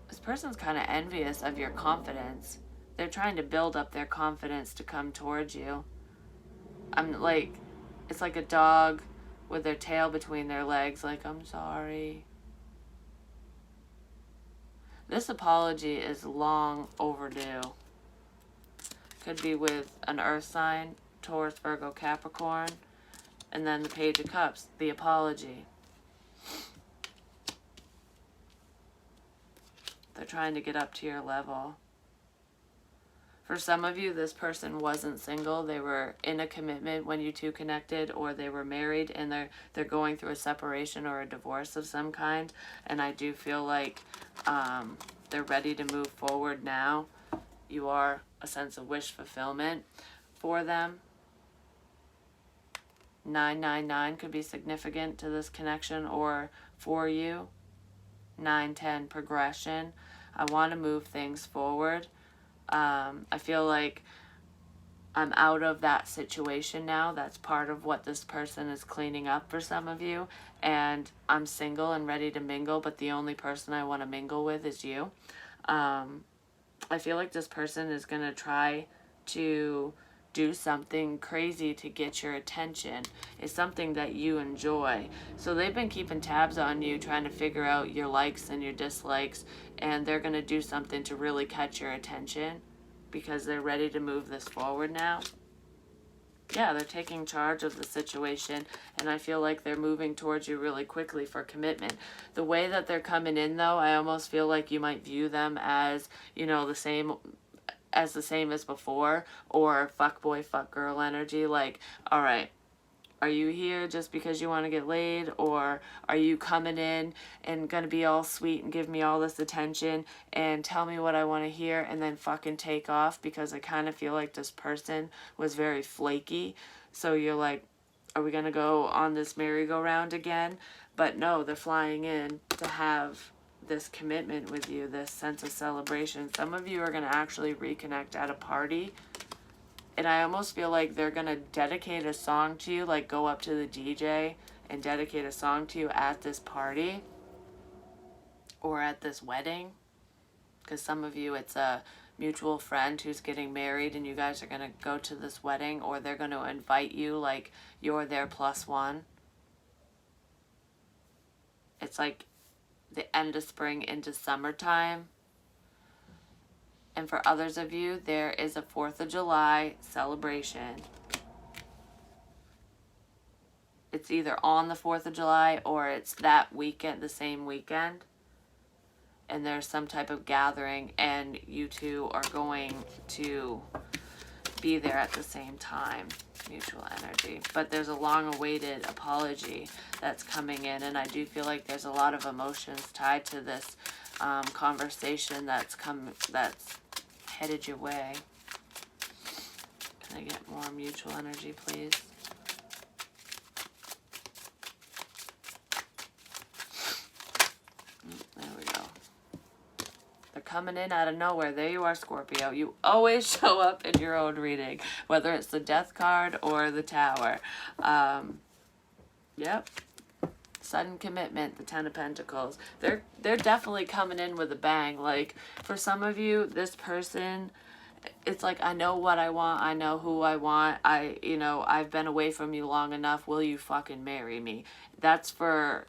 This person's kind of envious of your confidence. They're trying to build up their confidence to come towards you. I'm like, it's like a dog with their tail between their legs, like, I'm sorry. This apology is long overdue. Could be with an earth sign, Taurus, Virgo, Capricorn, and then the Page of Cups, the apology. They're trying to get up to your level. For some of you, this person wasn't single. They were in a commitment when you two connected, or they were married and they're going through a separation or a divorce of some kind. And I do feel like they're ready to move forward now. You are a sense of wish fulfillment for them. 999 could be significant to this connection or for you. 910 progression. I want to move things forward. I feel like I'm out of that situation now. That's part of what this person is cleaning up for some of you. And I'm single and ready to mingle, but the only person I want to mingle with is you. I feel like this person is going to try to do something crazy to get your attention. It's something that you enjoy. So they've been keeping tabs on you, trying to figure out your likes and your dislikes, and they're going to do something to really catch your attention because they're ready to move this forward now. Yeah, they're taking charge of the situation, and I feel like they're moving towards you really quickly for commitment. The way that they're coming in, though, I almost feel like you might view them as, you know, the same as before, or fuck boy, fuck girl energy. Like, all right, are you here just because you want to get laid, or are you coming in and gonna be all sweet and give me all this attention and tell me what I want to hear and then fucking take off? Because I kind of feel like this person was very flaky. So you're like, are we gonna go on this merry-go-round again? But no, they're flying in to have this commitment with you, this sense of celebration. Some of you are going to actually reconnect at a party, and I almost feel like they're going to dedicate a song to you, like go up to the DJ and dedicate a song to you at this party or at this wedding, because some of you, it's a mutual friend who's getting married and you guys are going to go to this wedding, or they're going to invite you like you're their plus one. It's like the end of spring into summertime. And for others of you, there is a 4th of July celebration. It's either on the 4th of July or it's that weekend, the same weekend. And there's some type of gathering, and you two are going to be there at the same time. Mutual energy. But there's a long-awaited apology that's coming in, and I do feel like there's a lot of emotions tied to this conversation that's headed your way. Can I get more mutual energy, please? There we go. They're coming in out of nowhere. There you are, Scorpio. You always show up in your own reading, whether it's the Death card or the Tower. Yep. Sudden commitment, the 10 of Pentacles. They're definitely coming in with a bang. Like, for some of you, this person, it's like, I know what I want. I know who I want. I've been away from you long enough. Will you fucking marry me? That's for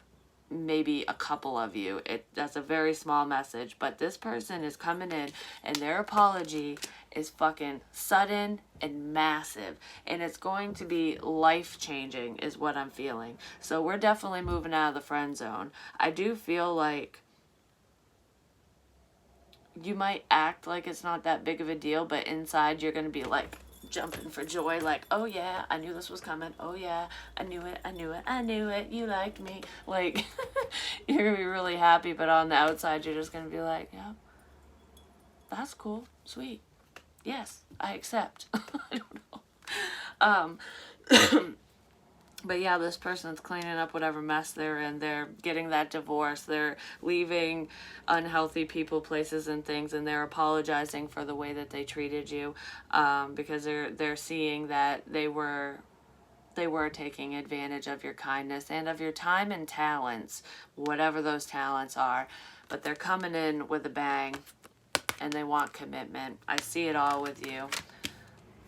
maybe a couple of you. That's a very small message, but this person is coming in and their apology is fucking sudden and massive, and it's going to be life-changing is what I'm feeling. So we're definitely moving out of the friend zone. I do feel like you might act like it's not that big of a deal, but inside you're going to be like jumping for joy, like, oh yeah, I knew this was coming. Oh yeah, I knew it, you liked me. Like, you're gonna be really happy, but on the outside you're just gonna be like, yeah, that's cool, sweet, yes, I accept. I don't know. But yeah, this person's cleaning up whatever mess they're in. They're getting that divorce. They're leaving unhealthy people, places, and things, and they're apologizing for the way that they treated you, because they're seeing that they were taking advantage of your kindness and of your time and talents, whatever those talents are. But they're coming in with a bang, and they want commitment. I see it all with you.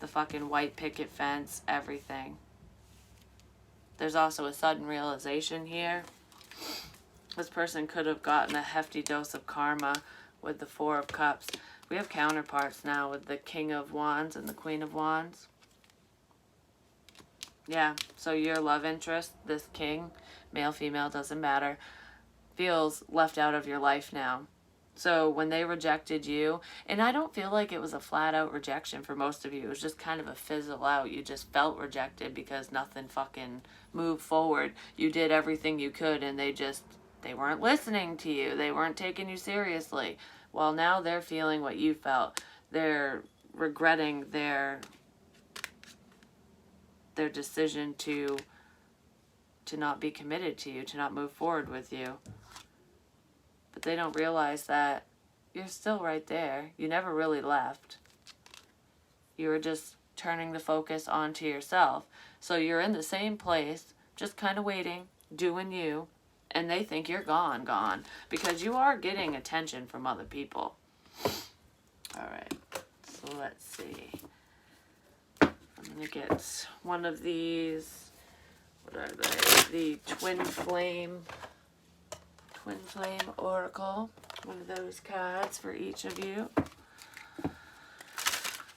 The fucking white picket fence, everything. There's also a sudden realization here. This person could have gotten a hefty dose of karma with the Four of Cups. We have counterparts now with the King of Wands and the Queen of Wands. Yeah, so your love interest, this king, male, female, doesn't matter, feels left out of your life now. So when they rejected you, and I don't feel like it was a flat out rejection for most of you. It was just kind of a fizzle out. You just felt rejected because nothing fucking moved forward. You did everything you could, and they weren't listening to you. They weren't taking you seriously. Well, now they're feeling what you felt. They're regretting their decision to not be committed to you, to not move forward with you. But they don't realize that you're still right there. You never really left. You were just turning the focus onto yourself. So you're in the same place, just kind of waiting, doing you, and they think you're gone, because you are getting attention from other people. All right, so let's see. I'm going to get one of these. What are they? The Twin Flame Oracle. One of those cards for each of you.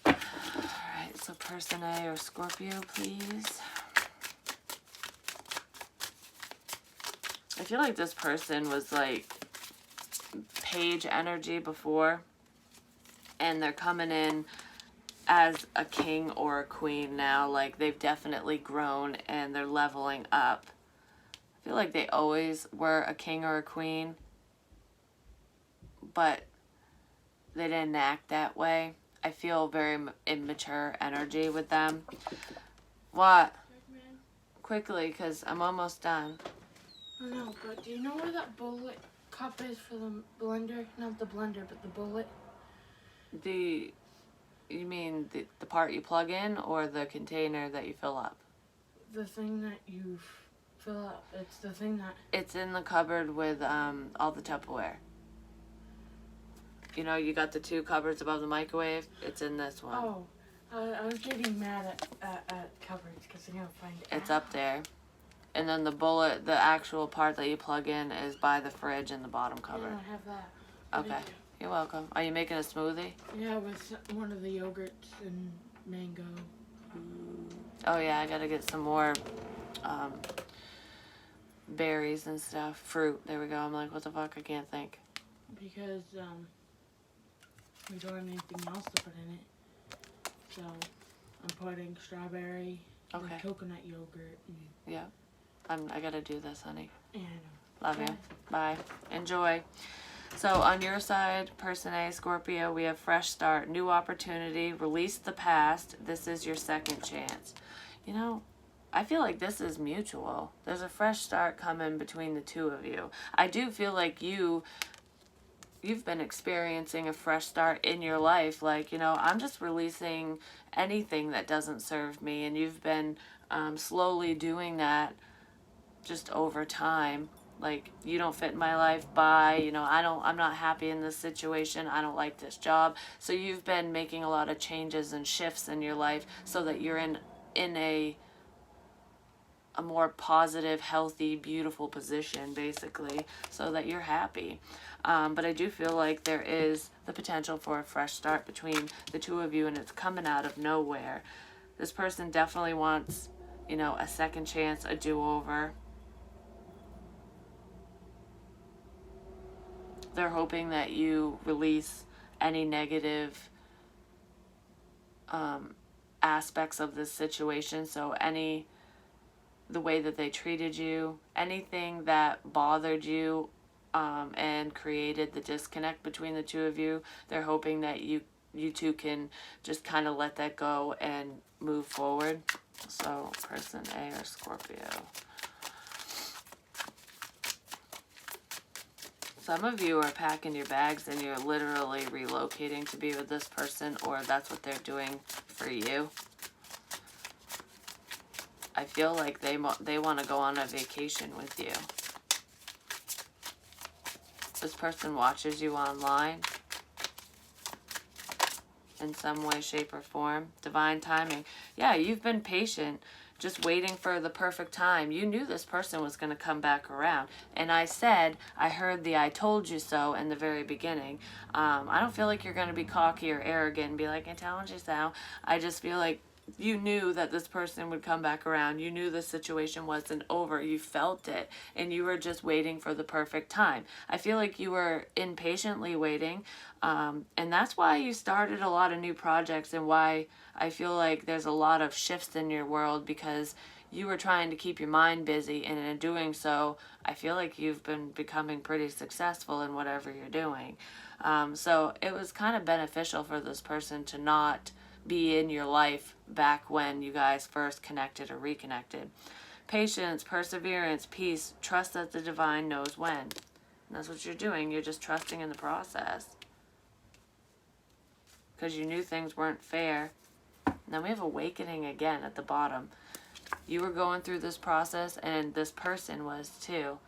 Alright, so person A or Scorpio, please. I feel like this person was like page energy before, and they're coming in as a king or a queen now. Like, they've definitely grown and they're leveling up. I feel like they always were a king or a queen, but they didn't act that way. I feel very immature energy with them. What? Quickly, because I'm almost done. I know, but do you know where that bullet cup is for the blender? Not the blender, but the bullet. You mean the part you plug in, or the container that you fill up? The thing that you fill up. It's the thing that... It's in the cupboard with all the Tupperware. You know, you got the two cupboards above the microwave. It's in this one. Oh, I was getting mad at cupboards because I can't find it. It's up there. And then the bullet, the actual part that you plug in, is by the fridge in the bottom cupboard. Yeah, I have that. Okay. You're welcome. Are you making a smoothie? Yeah, with one of the yogurts and mango. Oh yeah, I gotta get some more berries and stuff. Fruit. There we go. I'm like, what the fuck? I can't think. Because we don't have anything else to put in it. So I'm putting strawberry, and coconut yogurt. And yeah. I gotta do this, honey. Yeah, I know. Love you. Bye. Enjoy. So on your side, person A, Scorpio, we have fresh start, new opportunity, release the past. This is your second chance. You know, I feel like this is mutual. There's a fresh start coming between the two of you. I do feel like you've been experiencing a fresh start in your life. Like, you know, I'm just releasing anything that doesn't serve me, and you've been slowly doing that just over time. Like, you don't fit in my life, bye. You know, I'm not happy in this situation. I don't like this job. So you've been making a lot of changes and shifts in your life so that you're in a more positive, healthy, beautiful position, basically, so that you're happy. But I do feel like there is the potential for a fresh start between the two of you, and it's coming out of nowhere. This person definitely wants, you know, a second chance, a do-over. They're hoping that you release any negative aspects of this situation. So the way that they treated you, anything that bothered you and created the disconnect between the two of you, they're hoping that you you two can just kind of let that go and move forward. So person A or Scorpio. Some of you are packing your bags and you're literally relocating to be with this person, or that's what they're doing for you. I feel like they want to go on a vacation with you. This person watches you online in some way, shape, or form. Divine timing. Yeah, you've been patient, just waiting for the perfect time. You knew this person was going to come back around. And I heard the I told you so in the very beginning. I don't feel like you're going to be cocky or arrogant and be like, I told you so. I just feel like you knew that this person would come back around. You knew the situation wasn't over. You felt it. And you were just waiting for the perfect time. I feel like you were impatiently waiting. And that's why you started a lot of new projects, and why I feel like there's a lot of shifts in your world, because you were trying to keep your mind busy. And in doing so, I feel like you've been becoming pretty successful in whatever you're doing. So it was kind of beneficial for this person to not be in your life back when you guys first connected or reconnected. Patience, perseverance, peace, trust that the divine knows when. And that's what you're doing. You're just trusting in the process. Because you knew things weren't fair. And then we have awakening again at the bottom. You were going through this process, and this person was too.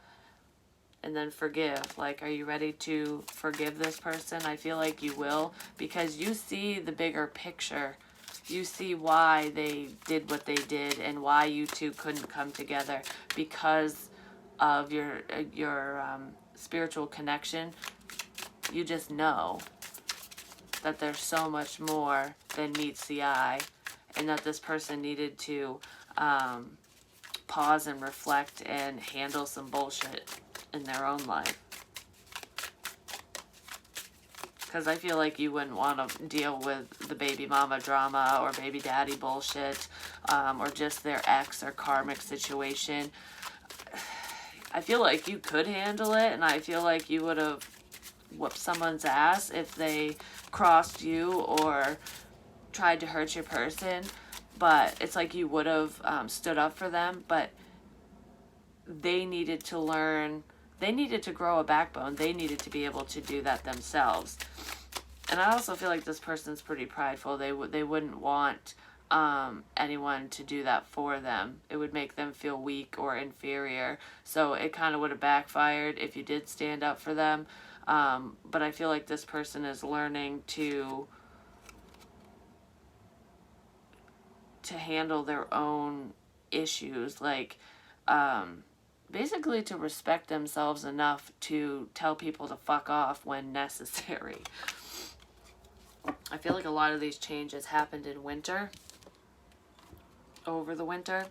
And then forgive. Like, are you ready to forgive this person? I feel like you will, because you see the bigger picture. You see why they did what they did and why you two couldn't come together, because of your spiritual connection. You just know that there's so much more than meets the eye, and that this person needed to pause and reflect and handle some bullshit in their own life. Because I feel like you wouldn't want to deal with the baby mama drama or baby daddy bullshit, or just their ex or karmic situation. I feel like you could handle it, and I feel like you would have whooped someone's ass if they crossed you or tried to hurt your person. But it's like you would have stood up for them, but they needed to learn. They needed to grow a backbone. They needed to be able to do that themselves. And I also feel like this person's pretty prideful. They wouldn't want anyone to do that for them. It would make them feel weak or inferior. So it kind of would have backfired if you did stand up for them. But I feel like this person is learning to handle their own issues. Like, basically to respect themselves enough to tell people to fuck off when necessary. I feel like a lot of these changes happened in winter, over the winter.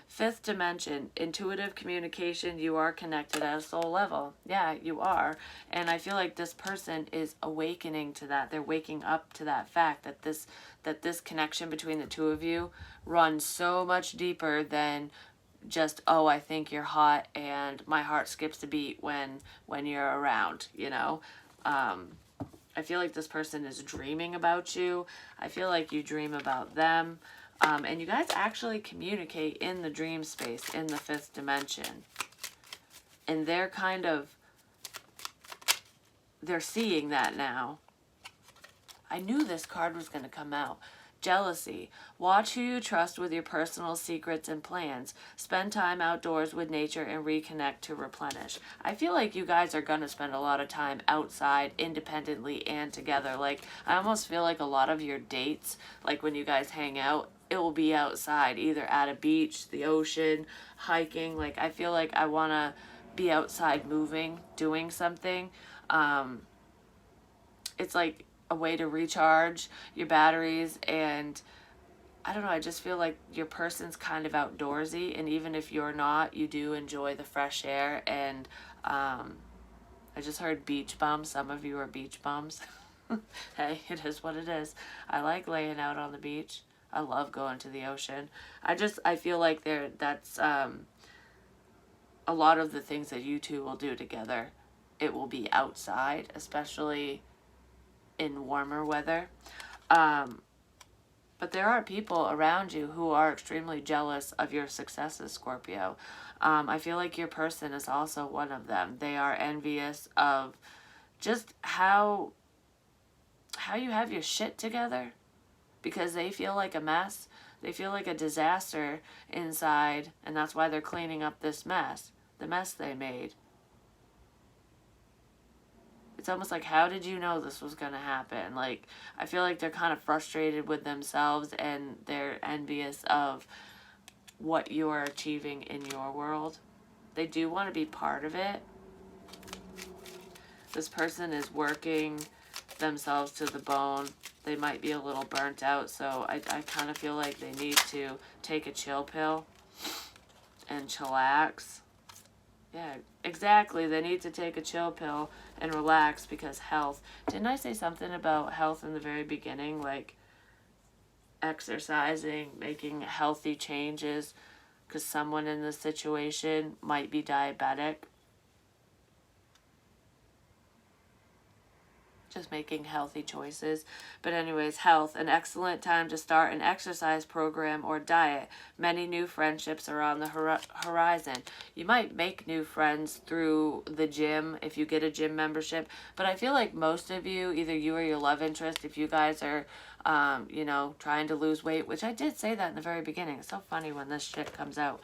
Fifth dimension, intuitive communication. You are connected at a soul level. Yeah, you are. And I feel like this person is awakening to that. They're waking up to that fact that this connection between the two of you runs so much deeper than just, oh, I think you're hot and my heart skips a beat when you're around, you know? I feel like this person is dreaming about you. I feel like you dream about them. And you guys actually communicate in the dream space, in the fifth dimension. And they're seeing that now. I knew this card was going to come out. Jealousy. Watch who you trust with your personal secrets and plans. Spend time outdoors with nature and reconnect to replenish. I feel like you guys are going to spend a lot of time outside independently and together. Like, I almost feel like a lot of your dates, like when you guys hang out, it will be outside, either at a beach, the ocean, hiking. Like, I feel like I want to be outside moving, doing something. It's like a way to recharge your batteries, and I don't know, I just feel like your person's kind of outdoorsy, and even if you're not, you do enjoy the fresh air. And I just heard beach bums. Some of you are beach bums. Hey, it is what it is. I like laying out on the beach. I love going to the ocean. I feel like that's a lot of the things that you two will do together. It will be outside, especially in warmer weather. But there are people around you who are extremely jealous of your successes, Scorpio. I feel like your person is also one of them. They are envious of just how you have your shit together, because they feel like a mess. They feel like a disaster inside, and that's why they're cleaning up this mess, the mess they made. It's almost like, how did you know this was going to happen? Like, I feel like they're kind of frustrated with themselves, and they're envious of what you are achieving in your world. They do want to be part of it. This person is working themselves to the bone. They might be a little burnt out, so I kind of feel like they need to take a chill pill and chillax. Yeah, exactly. They need to take a chill pill and relax, because health. Didn't I say something about health in the very beginning? Like exercising, making healthy changes, because someone in this situation might be diabetic. Just making healthy choices. But anyways, health, an excellent time to start an exercise program or diet. Many new friendships are on the horizon. You might make new friends through the gym if you get a gym membership, but I feel like most of you, either you or your love interest, if you guys are trying to lose weight, which I did say that in the very beginning. It's so funny when this shit comes out.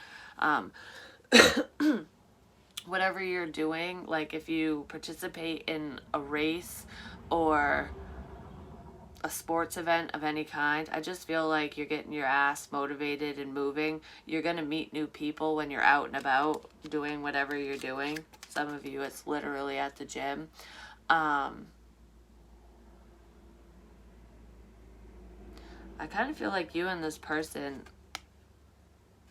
Whatever you're doing, like if you participate in a race or a sports event of any kind, I just feel like you're getting your ass motivated and moving. You're going to meet new people when you're out and about doing whatever you're doing. Some of you, it's literally at the gym. I kind of feel like you and this person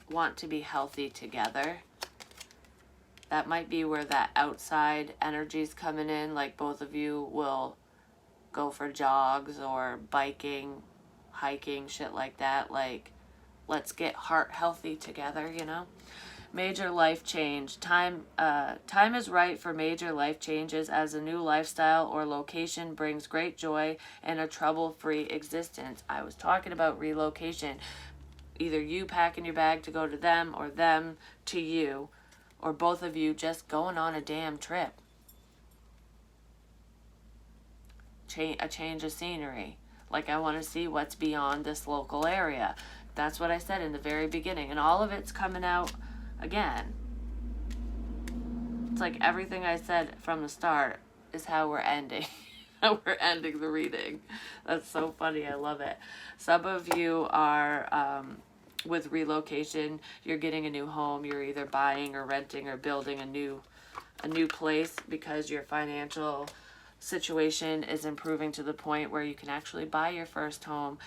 want to be healthy together. That might be where that outside energy's coming in. Like both of you will go for jogs or biking, hiking, shit like that. Like, let's get heart healthy together, you know? Major life change. Time is right for major life changes, as a new lifestyle or location brings great joy and a trouble-free existence. I was talking about relocation. Either you packing your bag to go to them, or them to you, or both of you just going on a damn trip. A change of scenery. Like, I want to see what's beyond this local area. That's what I said in the very beginning. And all of it's coming out again. It's like everything I said from the start is how we're ending. How we're ending the reading. That's so funny. I love it. Some of you are... with relocation, you're getting a new home. You're either buying or renting or building a new place, because your financial situation is improving to the point where you can actually buy your first home,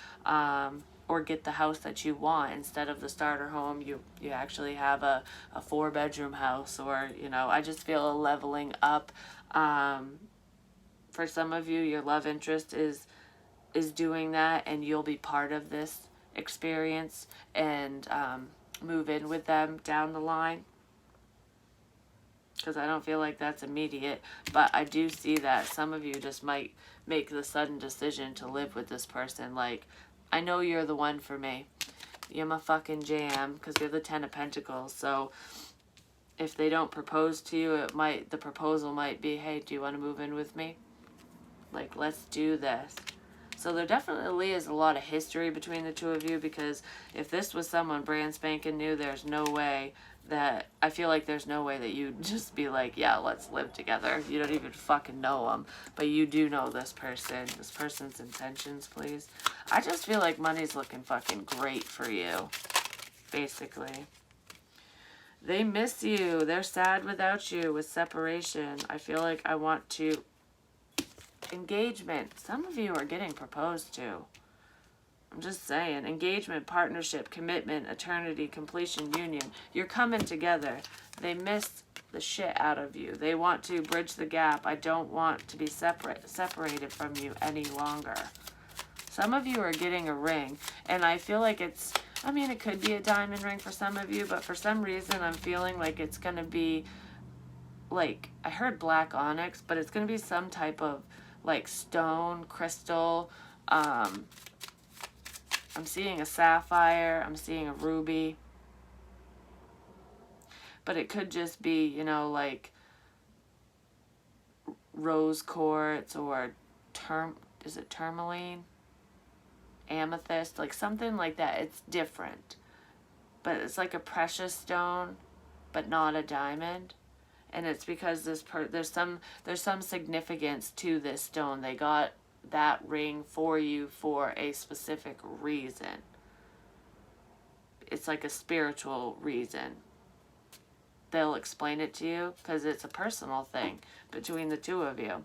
or get the house that you want. Instead of the starter home, you actually have a 4-bedroom house, or I just feel a leveling up. For some of you, your love interest is doing that, and you'll be part of this experience and move in with them down the line, because I don't feel like that's immediate. But I do see that some of you just might make the sudden decision to live with this person. Like, I know you're the one for me. You're my fucking jam, because you're the 10 of Pentacles. So if they don't propose to you, the proposal might be, hey, do you want to move in with me? Like, let's do this. So there definitely is a lot of history between the two of you, because if this was someone brand spanking new, there's no way that, I feel like there's no way that you'd just be like, yeah, let's live together. You don't even fucking know them, but you do know this person's intentions, please. I just feel like money's looking fucking great for you, basically. They miss you. They're sad without you with separation. I feel like I want to... Engagement. Some of you are getting proposed to. I'm just saying. Engagement, partnership, commitment, eternity, completion, union. You're coming together. They the shit out of you. They want to bridge the gap. I don't want to be separated from you any longer. Some of you are getting a ring, and I feel like it could be a diamond ring for some of you, but for some reason I'm feeling like it's going to be, like, I heard black onyx, but it's going to be some type of like stone, crystal. I'm seeing a sapphire. I'm seeing a ruby. But it could just be, you know, like rose quartz or is it tourmaline? Amethyst, like something like that. It's different. But it's like a precious stone, but not a diamond. And it's because there's some significance to this stone. They got that ring for you for a specific reason. It's like a spiritual reason. They'll explain it to you because it's a personal thing between the two of you.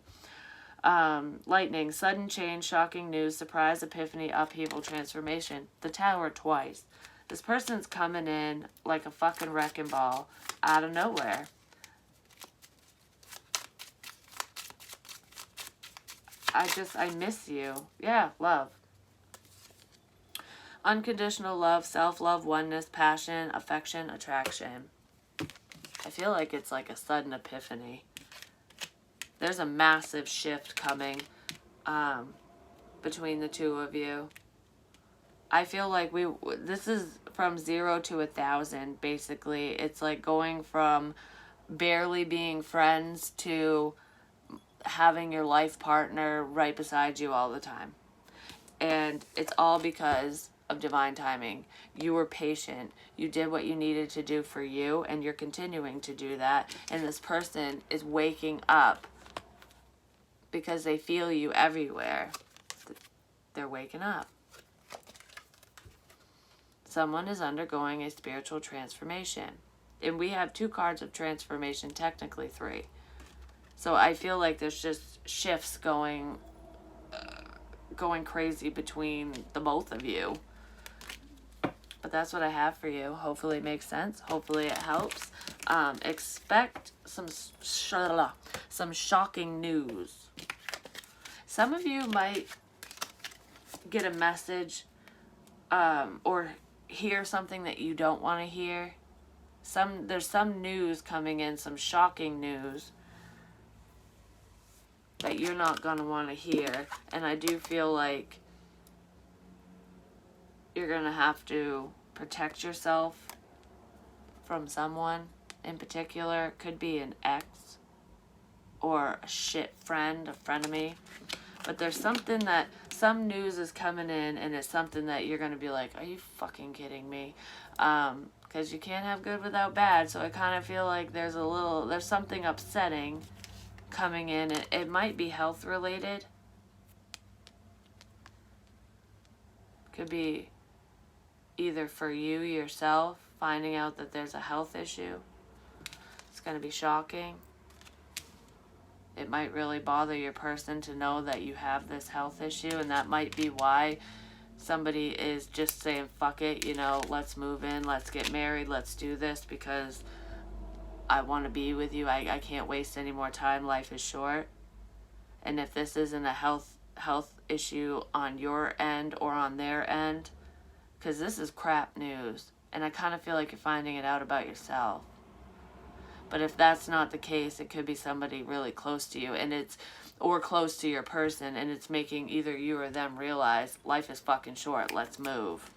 Lightning, sudden change, shocking news, surprise, epiphany, upheaval, transformation. The Tower twice. This person's coming in like a fucking wrecking ball out of nowhere. I miss you. Yeah, love. Unconditional love, self-love, oneness, passion, affection, attraction. I feel like it's like a sudden epiphany. There's a massive shift coming between the two of you. I feel like this is from 0 to 1,000, basically. It's like going from barely being friends to having your life partner right beside you all the time. And it's all because of divine timing. You were patient. You did what you needed to do for you, and you're continuing to do that. And this person is waking up because they feel you everywhere. They're waking up. Someone is undergoing a spiritual transformation. And we have 2 cards of transformation, technically 3. So I feel like there's just shifts going crazy between the both of you. But that's what I have for you. Hopefully it makes sense. Hopefully it helps. Expect some shocking news. Some of you might get a message or hear something that you don't want to hear. There's some news coming in, some shocking news that you're not going to want to hear. And I do feel like you're going to have to protect yourself from someone in particular. It could be an ex or a shit friend, a frenemy. But there's something that, some news is coming in, and it's something that you're going to be like, are you fucking kidding me? Because you can't have good without bad. So I kind of feel like there's something upsetting coming in. It might be health related. Could be either for you yourself, finding out that there's a health issue. It's going to be shocking. It might really bother your person to know that you have this health issue, and that might be why somebody is just saying, fuck it, you know, let's move in, let's get married, let's do this because I want to be with you. I can't waste any more time. Life is short. And if this isn't a health issue on your end or on their end, because this is crap news, and I kind of feel like you're finding it out about yourself. But if that's not the case, it could be somebody really close to you, or close to your person, and it's making either you or them realize life is fucking short, let's move.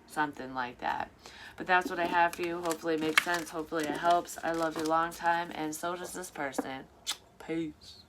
Something like that. But that's what I have for you. Hopefully it makes sense. Hopefully it helps. I love you long time, and so does this person. Peace.